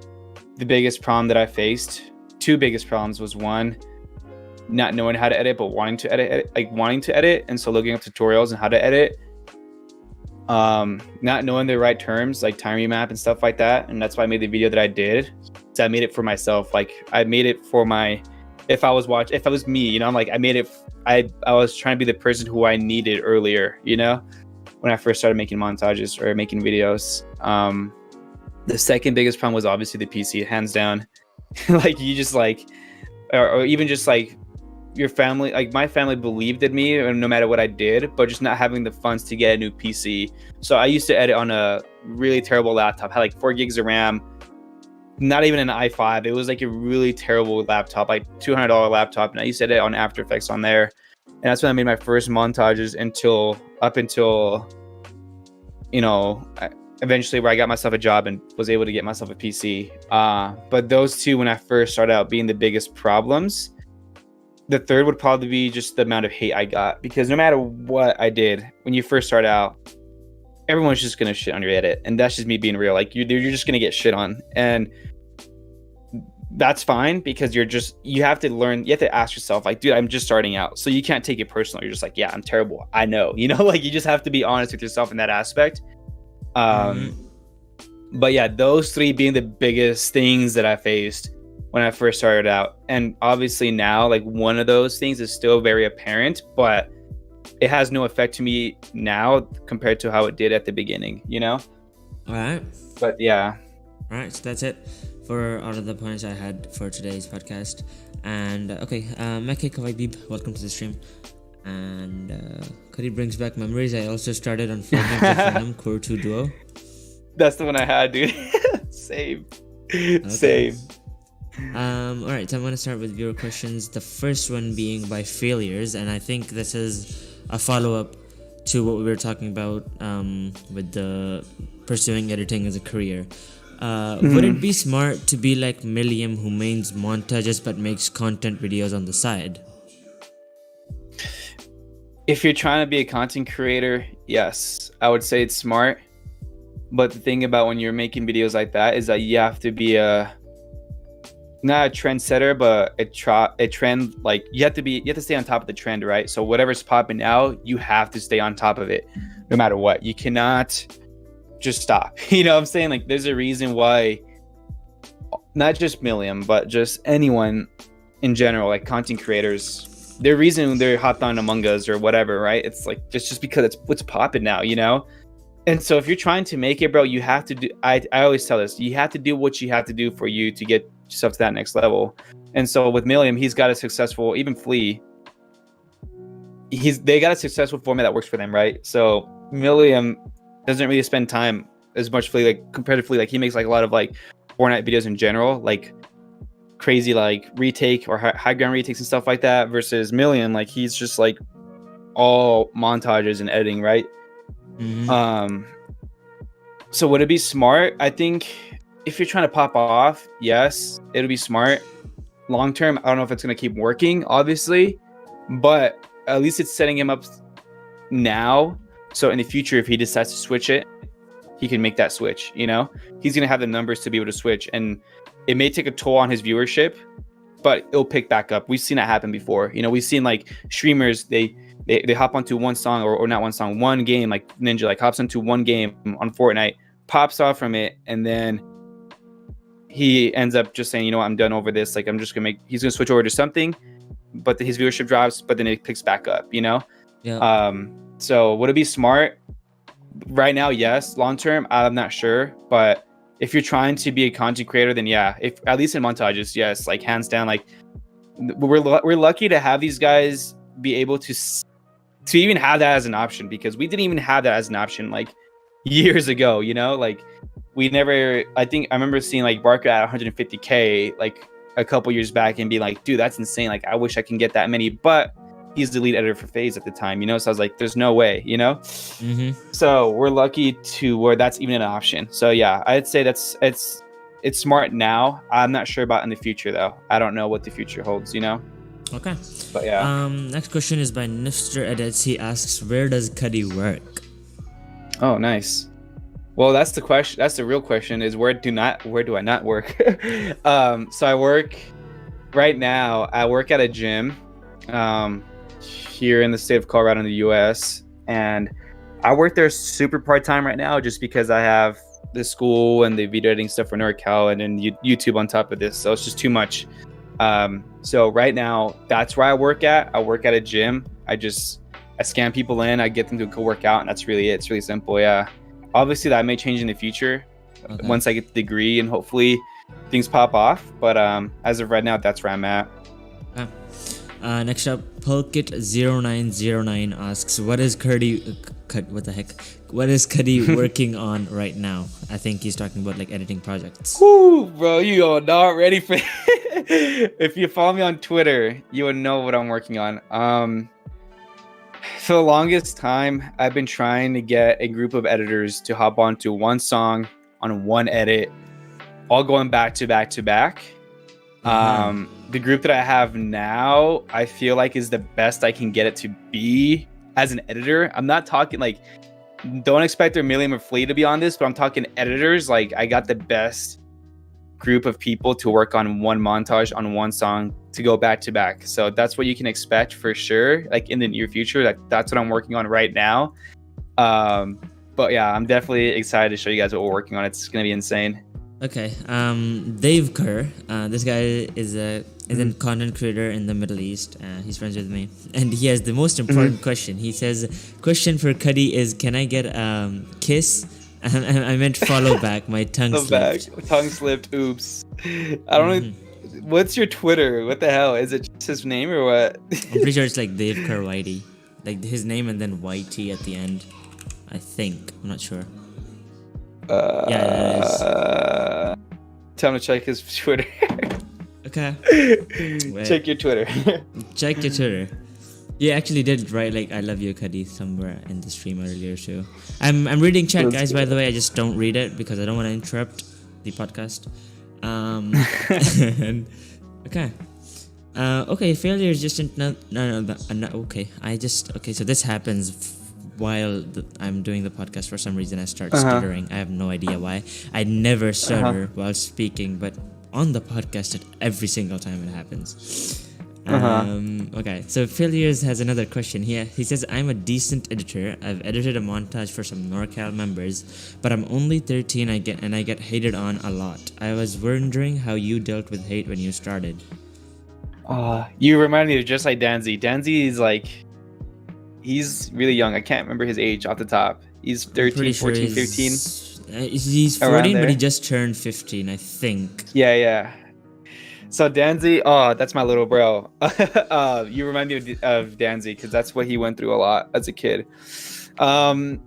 the biggest problem that I faced, two biggest problems, was one, not knowing how to edit, but wanting to edit, and so looking up tutorials on how to edit. Not knowing the right terms like time remap and stuff like that, and that's why I made the video that I did. So I made it for myself. Like I made it for my if I was me, you know, I'm like, I made it. I was trying to be the person who I needed earlier, you know, when I first started making montages or making videos. The second biggest problem was obviously the PC, hands down. Like you just like, or even just like your family, like my family believed in me no matter what I did, but just not having the funds to get a new PC. So I used to edit on a really terrible laptop, had like 4 gigs of RAM, not even an i5. It was like a really terrible laptop, like $200 laptop. And I used to edit on After Effects on there. And that's when I made my first montages up until, you know, eventually where I got myself a job and was able to get myself a PC. But those two, when I first started out, being the biggest problems. The third would probably be just the amount of hate I got, because no matter what I did, when you first start out, everyone's just gonna shit on your edit, and that's just me being real. Like you're just gonna get shit on, and that's fine, because you have to learn. You have to ask yourself, like, dude, I'm just starting out, so you can't take it personal. You're just like, yeah, I'm terrible. I know, you know, like you just have to be honest with yourself in that aspect. But yeah, those three being the biggest things that I faced when I first started out. And obviously now, like, one of those things is still very apparent, but it has no effect to me now compared to how it did at the beginning, you know? All right. But yeah. All right, so that's it for all of the points I had for today's podcast. And okay, Mekhe Kawaibib, welcome to the stream. And Cudi brings back memories. I also started on Fortnite with him, Core 2 Duo. That's the one I had, dude. Same. Okay. Same. All right, so I'm going to start with viewer questions. The first one being by failures, and I think this is a follow-up to what we were talking about with the pursuing editing as a career. Would it be smart to be like Milliam, who makes montages but makes content videos on the side? If you're trying to be a content creator, yes, I would say it's smart. But the thing about when you're making videos like that is that you have to be not a trendsetter, but a trend. Like you have to stay on top of the trend, right? So whatever's popping now, you have to stay on top of it, no matter what. You cannot just stop. You know what I'm saying? Like there's a reason why, not just Milliam, but just anyone in general, like content creators, the reason they're hopped on Among Us or whatever, right? It's like just because it's what's popping now, you know? And so if you're trying to make it, bro, you have to do, I always tell this, you have to do what you have to do for you to get yourself to that next level. And so with Milliam, he's got a successful, even Flea, they got a successful format that works for them, right? So Milliam doesn't really spend time as much Flea, like compared to Flea, like he makes like a lot of like Fortnite videos in general, like crazy like retake or high ground retakes and stuff like that, versus Milliam, like he's just like all montages and editing, right? So would it be smart? I think if you're trying to pop off, yes, it'll be smart. Long term, I don't know if it's going to keep working, obviously, but at least it's setting him up now. So in the future, if he decides to switch it, he can make that switch, you know? He's going to have the numbers to be able to switch, and it may take a toll on his viewership, but it'll pick back up. We've seen that happen before. You know, we've seen like streamers, they hop onto one song or not one song, one game, like Ninja, like hops into one game on Fortnite, pops off from it, and then he ends up just saying, you know what, I'm done over this. Like, he's going to switch over to something, but his viewership drops, but then it picks back up, you know? Yeah. So would it be smart? Right now, yes. Long term, I'm not sure. But if you're trying to be a content creator, then yeah, if at least in montages, yes, like hands down, like we're lucky to have these guys be able to even have that as an option, because we didn't even have that as an option like years ago, you know? Like we never, I remember seeing like Barker at 150K like a couple years back and be like, dude, that's insane. Like I wish I can get that many, but he's the lead editor for FaZe at the time, you know? So I was like, there's no way, you know? So we're lucky to where that's even an option. So yeah, I'd say it's smart now. I'm not sure about in the future though. I don't know what the future holds, you know? Okay. But yeah. Next question is by Nifster Edits. He asks, where does Cudi work? Oh, nice. Well, that's the question. That's the real question, is where do I not work? So I work right now. I work at a gym here in the state of Colorado in the US, and I work there super part-time right now just because I have the school and the video editing stuff for NORCAL and then YouTube on top of this, so it's just too much. So right now, that's where I work at. I work at a gym. I scan people in, I get them to go work out, and that's really it. It's really simple. Yeah. Obviously, that may change in the future once I get the degree and hopefully things pop off. But as of right now, that's where I'm at. Next up, Pulkit0909 asks, what is Cudi working on right now? I think he's talking about like editing projects. Woo, bro, you are not ready for if you follow me on Twitter, you would know what I'm working on. For the longest time, I've been trying to get a group of editors to hop onto one song on one edit, all going back to back to back. The group that I have now, I feel like is the best I can get it to be as an editor. I'm not talking like, don't expect a Million or Flea to be on this, but I'm talking editors. Like, I got the best group of people to work on one montage on one song to go back to back. So that's what you can expect for sure, like in the near future. That's what I'm working on right now. But yeah, I'm definitely excited to show you guys what we're working on. It's gonna be insane. Okay, Dave Kerr, this guy is a content creator in the Middle East. He's friends with me, and he has the most important question. He says, "Question for Cudi is, can I get kiss?" I meant follow back. My tongue slipped. Tongue slipped. Oops. I don't know. What's your Twitter? What the hell? Is it just his name or what? I'm pretty sure it's like Dave Kerr Whitey, like his name and then YT at the end. I think. I'm not sure. Yeah, it is. Tell him to check his Twitter. Okay. Check your Twitter. Check your Twitter. You actually did write like "I love you, Cudi" somewhere in the stream earlier too. I'm reading chat, guys. By the way, I just don't read it because I don't want to interrupt the podcast. Okay. Okay. Failure is just no. Okay. So this happens while I'm doing the podcast. For some reason, I start stuttering. I have no idea why. I never stutter while speaking, but on the podcast, every single time it happens. Okay, so Failures has another question here. He says, I'm a decent editor. I've edited a montage for some NORCAL members, but I'm only 13 I get hated on a lot. I was wondering how you dealt with hate when you started. You remind me of just like Danzy. Danzy is like, he's really young. I can't remember his age off the top. He's 13, 14, 15. He's 14, but he just turned 15, I think. Yeah. So Danzy, that's my little bro. You remind me of Danzy because that's what he went through a lot as a kid. Damn,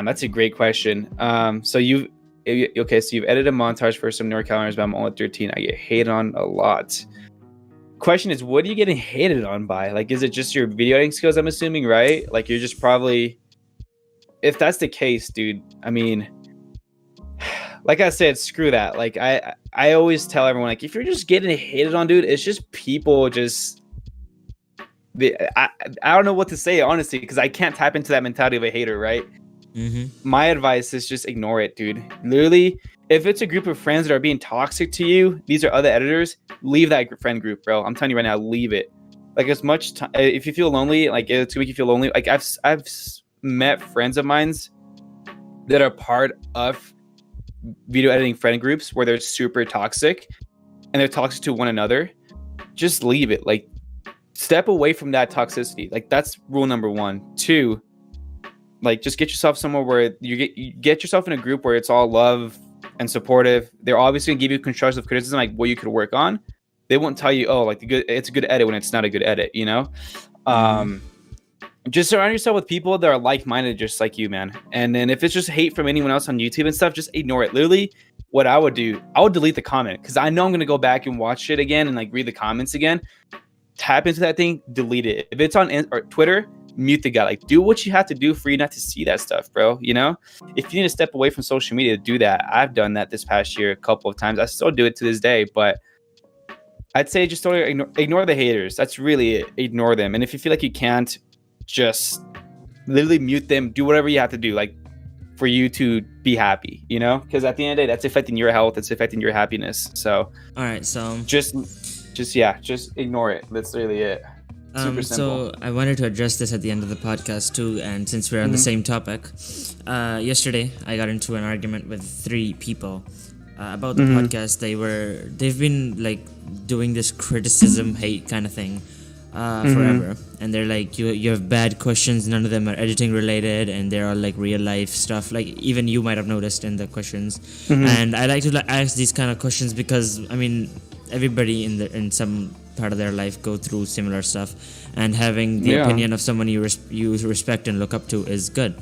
that's a great question. So you've edited a montage for some NORCAL members, but I'm only 13. I get hated on a lot. Question is, what are you getting hated on by? Like, is it just your video editing skills? I'm assuming, right? Like, you're just probably. If that's the case, dude, I mean, like I said, screw that. Like I always tell everyone, like, if you're just getting hated on, dude, it's just people just. I don't know what to say, honestly, because I can't tap into that mentality of a hater, right? My advice is just ignore it, dude. Literally, if it's a group of friends that are being toxic to you, these are other editors, leave that friend group, bro. I'm telling you right now, leave it. Like, as much time, if you feel lonely, like it's gonna make you feel lonely. Like I've met friends of mine's that are part of video editing friend groups where they're super toxic and they're toxic to one another. Just leave it. Like, step away from that toxicity. Like, that's rule number 1. 2, like, just get yourself somewhere where you get yourself in a group where it's all love and supportive. They're obviously gonna give you constructive criticism, like what you could work on. They won't tell you, oh, like it's a good edit when it's not a good edit, you know? Just surround yourself with people that are like-minded just like you, man. And then if it's just hate from anyone else on YouTube and stuff, just ignore it. Literally, what I would do, I would delete the comment because I know I'm gonna go back and watch it again and like read the comments again. Tap into that thing, delete it. If it's on Twitter, mute the guy. Like, do what you have to do for you not to see that stuff, bro. You know, if you need to step away from social media, do that. I've done that this past year a couple of times. I still do it to this day, but I'd say just ignore the haters. That's really it. Ignore them. And if you feel like you can't, just literally mute them. Do whatever you have to do, like, for you to be happy, you know, because at the end of the day, that's affecting your health. It's affecting your happiness. So, all right. So just ignore it. That's really it. Super simple. So I wanted to address this at the end of the podcast too, and since we're on the same topic, yesterday I got into an argument with 3 people about the podcast. They've been like doing this criticism hate kind of thing forever, and they're like, you have bad questions, none of them are editing related, and they're all like real life stuff, like even you might have noticed in the questions. And I like to ask these kind of questions because I mean everybody in some part of their life go through similar stuff, and having the opinion of someone you respect and look up to is good.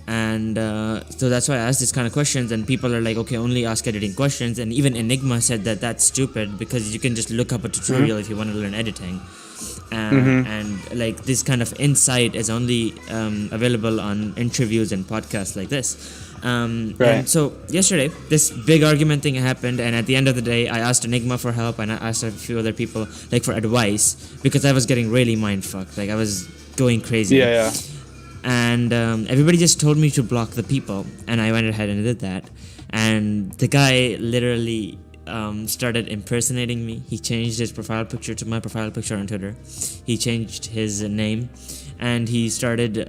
And so that's why I asked these kind of questions, and people are like, okay, only ask editing questions. And even Enigma said that that's stupid because you can just look up a tutorial if you want to learn editing. And like this kind of insight is only available on interviews and podcasts like this. And so yesterday this big argument thing happened, and at the end of the day I asked Enigma for help, and I asked a few other people like for advice, because I was getting really mind fucked, like I was going crazy. And everybody just told me to block the people, and I went ahead and did that. And the guy literally started impersonating me. He changed his profile picture to my profile picture on Twitter. He changed his name, and he started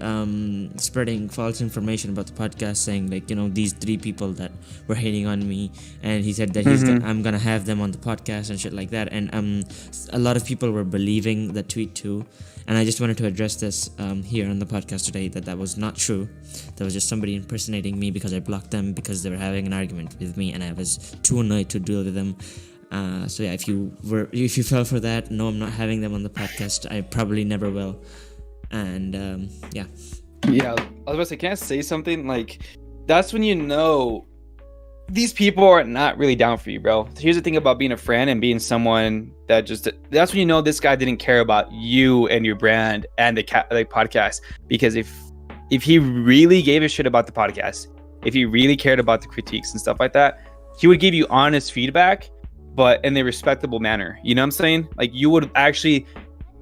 spreading false information about the podcast, saying like, you know, these 3 people that were hating on me, and he said that I'm gonna have them on the podcast and shit like that. And a lot of people were believing the tweet too. And I just wanted to address this here on the podcast today, that was not true. That was just somebody impersonating me because I blocked them because they were having an argument with me, and I was too annoyed to deal with them. So yeah, if you fell for that, no, I'm not having them on the podcast. I probably never will. And yeah. I was about to say, can I say something? Like, that's when you know these people are not really down for you, bro. Here's the thing about being a friend and being someone that that's when you know this guy didn't care about you and your brand and the podcast. Because if he really gave a shit about the podcast, if he really cared about the critiques and stuff like that, he would give you honest feedback, but in a respectable manner. You know what I'm saying? Like, you would actually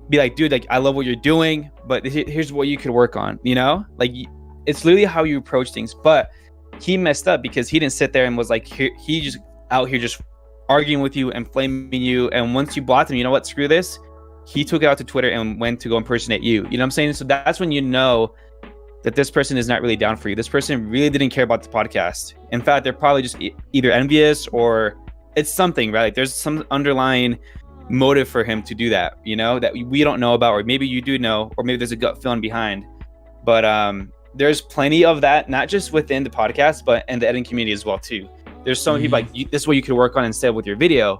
be like, dude, like, I love what you're doing, but here's what you could work on, you know? Like, it's literally how you approach things. But he messed up because he didn't sit there and was like, he just out here just arguing with you and flaming you. And once you blocked him, you know what, screw this, he took it out to Twitter and went to go impersonate you. You know what I'm saying? So that's when you know that this person is not really down for you. This person really didn't care about the podcast. In fact, they're probably just either envious or it's something, right? Like, there's some underlying motive for him to do that, you know, that we don't know about, or maybe you do know, or maybe there's a gut feeling behind. But there's plenty of that, not just within the podcast, but in the editing community as well too. There's some people like, this is what you could work on instead with your video.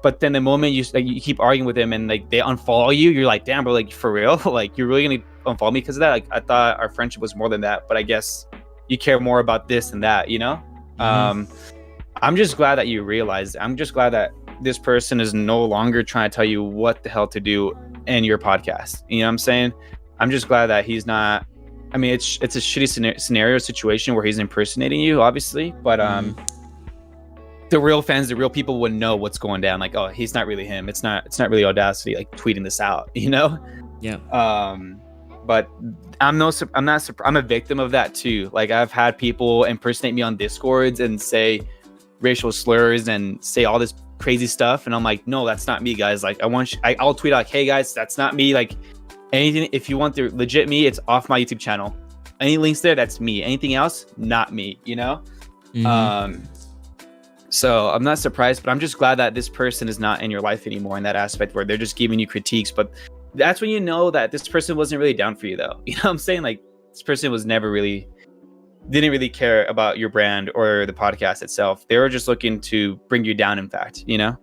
But then the moment you keep arguing with them and like they unfollow you, you're like, damn, bro, like, for real? Like, you're really gonna unfollow me because of that? Like, I thought our friendship was more than that, but I guess you care more about this than that, you know? I'm just glad that you realized. I'm just glad that this person is no longer trying to tell you what the hell to do in your podcast. You know what I'm saying? I'm just glad that he's not. I mean, it's a shitty scenario situation where he's impersonating you, obviously, but the real fans, the real people would know what's going down. Like, oh, he's not really him. It's not really Audacity like tweeting this out, you know? Yeah. But I'm a victim of that too. Like, I've had people impersonate me on Discords and say racial slurs and say all this crazy stuff, and I'm like, no, that's not me, guys. Like, I'll tweet out like, hey guys, that's not me. Like, anything, if you want the legit me, it's off my YouTube channel. Any links there, that's me. Anything else, not me, you know? So I'm not surprised, but I'm just glad that this person is not in your life anymore in that aspect where they're just giving you critiques. But that's when you know that this person wasn't really down for you, though. You know what I'm saying? Like, this person didn't really care about your brand or the podcast itself. They were just looking to bring you down, in fact, you know?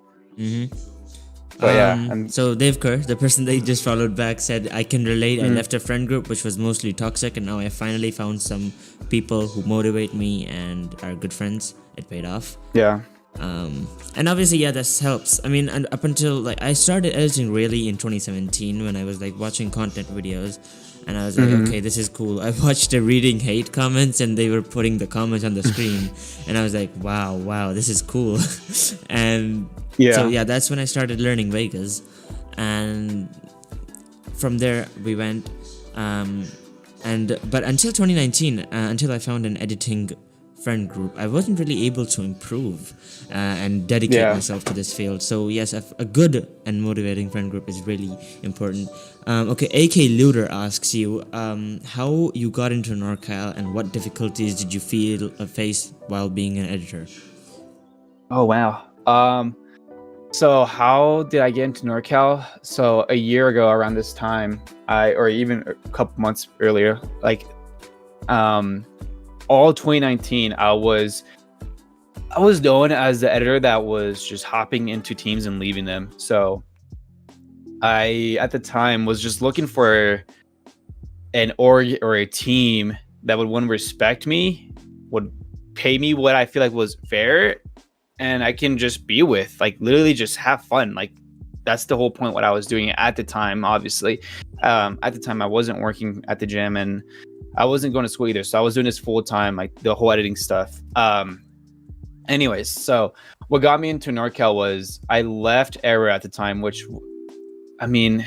But yeah. So Dave Kerr, the person they just followed back, said, I can relate. I left a friend group which was mostly toxic, and now I finally found some people who motivate me and are good friends. It paid off. Yeah. And obviously, yeah, this helps. I mean, and up until like I started editing really in 2017 when I was like watching content videos, and I was like, okay, this is cool. I watched the reading hate comments, and they were putting the comments on the screen, and I was like, wow, this is cool. And so yeah, that's when I started learning Vegas, and from there we went. But until 2019, until I found an editing friend group, I wasn't really able to improve and dedicate myself to this field. So yes, a good and motivating friend group is really important. Okay, AK Looter asks you how you got into NORCAL and what difficulties did you face while being an editor? Oh wow. So how did I get into NorCal? So a year ago around this time, or even a couple months earlier, like all 2019, I was known as the editor that was just hopping into teams and leaving them. So I at the time was just looking for an org or a team that would one respect me, would pay me what I feel like was fair, and I can just be with, like literally just have fun. Like that's the whole point what I was doing at the time. Obviously, at the time I wasn't working at the gym and I wasn't going to school either, so I was doing this full time, like the whole editing stuff. Anyways, so what got me into NorCal was I left Era at the time, which I mean,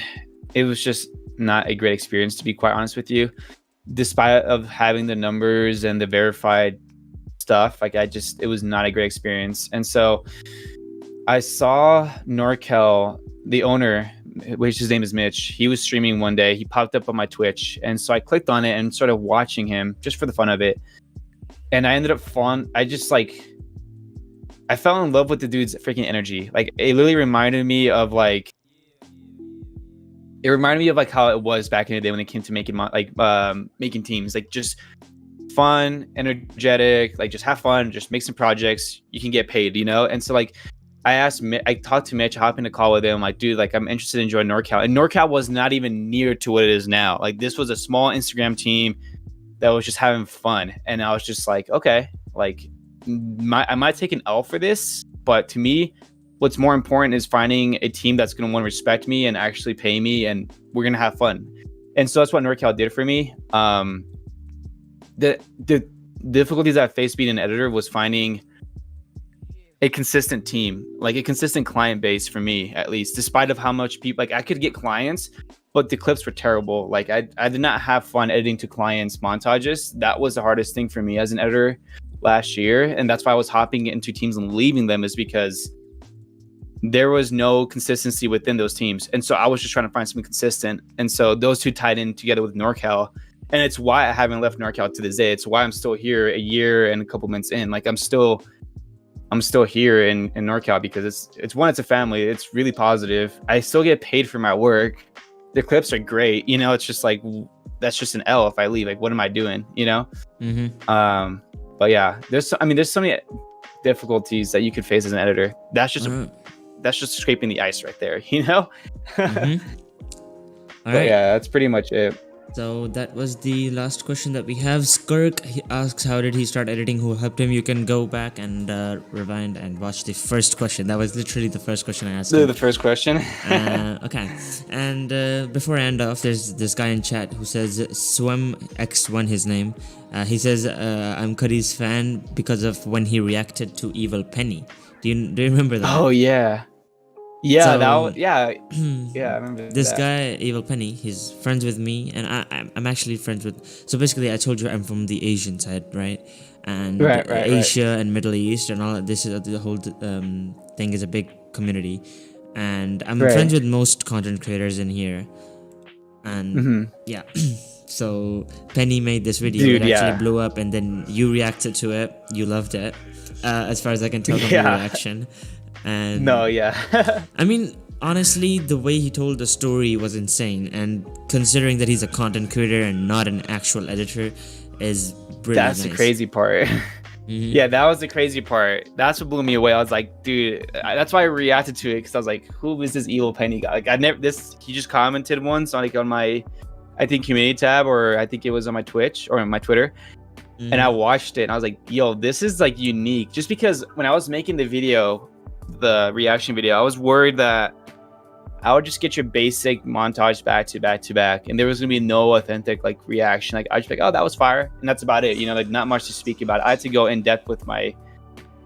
it was just not a great experience, to be quite honest with you. Despite of having the numbers and the verified stuff, like it was not a great experience. And so I saw NorCal, the owner, which his name is Mitch. He was streaming one day. He popped up on my Twitch, and so I clicked on it and started watching him just for the fun of it. And I ended up I fell in love with the dude's freaking energy. Like it literally reminded me of like how it was back in the day when it came to making teams, like just fun, energetic, like just have fun, just make some projects, you can get paid, you know? And so like I talked to Mitch, I hopped in a call with him, like, dude, like I'm interested in joining NorCal. And NorCal was not even near to what it is now. Like this was a small Instagram team that was just having fun. And I was just like, okay, like I might take an L for this, but to me, what's more important is finding a team that's going to want to respect me and actually pay me, and we're going to have fun. And so that's what NorCal did for me. The difficulties I faced being an editor was finding a consistent team, like a consistent client base for me, at least, despite of how much people, like I could get clients, but the clips were terrible. Like I did not have fun editing to clients montages. That was the hardest thing for me as an editor last year. And that's why I was hopping into teams and leaving them, is because there was no consistency within those teams. And so I was just trying to find something consistent. And so those two tied in together with NorCal. And it's why I haven't left NorCal to this day. It's why I'm still here a year and a couple months in. Like I'm still here in NorCal because it's a family. It's really positive. I still get paid for my work. The clips are great. You know, it's just like, that's just an L if I leave. Like, what am I doing? You know? Mm-hmm. But yeah, there's so many difficulties that you could face as an editor. That's just scraping the ice right there, you know? Mm-hmm. But right. Yeah, that's pretty much it. So that was the last question that we have. Skirk, he asks, how did he start editing? Who helped him? You can go back and rewind and watch the first question. That was literally the first question I asked him. The first question? Okay. And before I end off, there's this guy in chat who says, SwemX1 his name. He says, I'm Cudi's fan because of when he reacted to Evil Penny. Do you remember that? Oh, yeah. Yeah, so, yeah, I remember this guy, Evil Penny. He's friends with me, and I'm actually friends with. So basically, I told you I'm from the Asian side, right? And Asia and Middle East and all. This is the whole thing is a big community, and I'm friends with most content creators in here. And yeah, so Penny made this video. Dude, it actually blew up, and then you reacted to it. You loved it, as far as I can tell from your reaction. And no, yeah. I mean, honestly, the way he told the story was insane, and considering that he's a content creator and not an actual editor is really That's nice. The crazy part. Yeah, that was the crazy part. That's what blew me away. I was like, dude, that's why I reacted to it, because I was like, who is this Evil Penny guy? Like, he just commented once on my, I think, community tab, or I think it was on my Twitch or on my Twitter. And I watched it and I was like, yo, this is like unique. Just because when I was making the reaction video, I was worried that I would just get your basic montage back to back to back, and there was gonna be no authentic like reaction. Like I just like, oh, that was fire, and that's about it. You know, like not much to speak about. I had to go in depth with my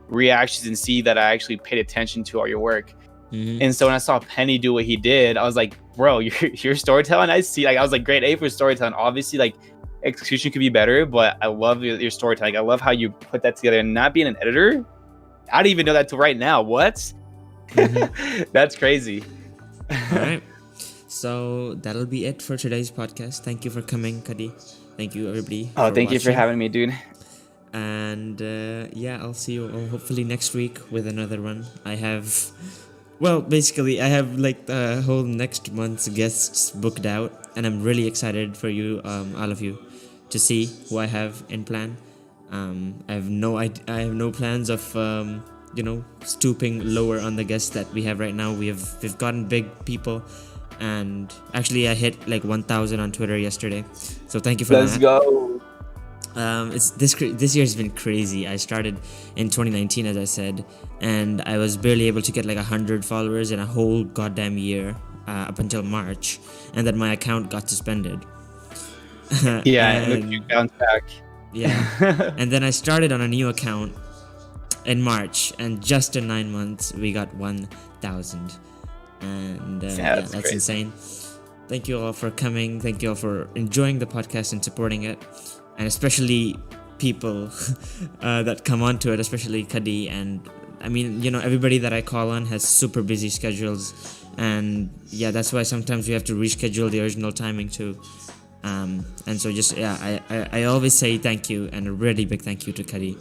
reactions and see that I actually paid attention to all your work. And so when I saw Penny do what he did, I was like, bro, your storytelling, I was like, grade A for storytelling. Obviously, like execution could be better, but I love your storytelling. I love how you put that together. And not being an editor, I didn't even know that till right now. What? That's crazy. All right. So that'll be it for today's podcast. Thank you for coming, Cudi. Thank you, everybody. Oh, thank you for having me, dude. And yeah, I'll see you hopefully next week with another one. I have Well, basically, I have like the whole next month's guests booked out, and I'm really excited for you, all of you, to see who I have in plan. I have no plans of stooping lower on the guests that we have right now. We've gotten big people, and actually I hit like 1,000 on Twitter yesterday, so thank you for Let's that. go. It's this year's been crazy. I started in 2019, as I said, and I was barely able to get like 100 followers in a whole goddamn year up until March, and then my account got suspended. Yeah, and look, you And bounced back. yeah, and then I started on a new account in March, and just in 9 months we got 1,000, and Yeah, yeah, that's that's crazy. insane. Thank you all for coming. Thank you all for enjoying the podcast and supporting it, and especially people that come onto it, especially Cudi. And I mean, everybody that I call on has super busy schedules, and yeah, that's why sometimes we have to reschedule the original timing too. And so just yeah, I always say thank you, and a really big thank you to Cudi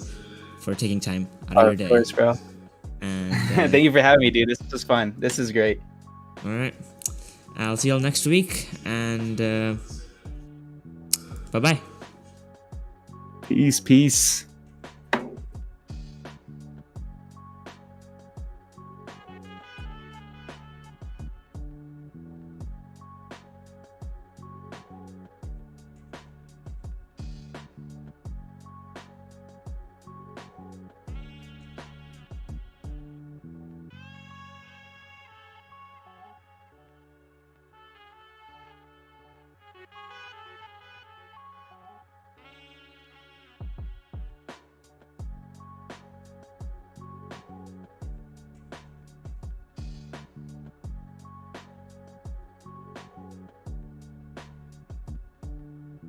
for taking time out of Oh, your of day. course, bro. And Thank you for having me, dude. This was fun. This is great. all right, I'll see y'all next week, and bye bye. Peace, peace.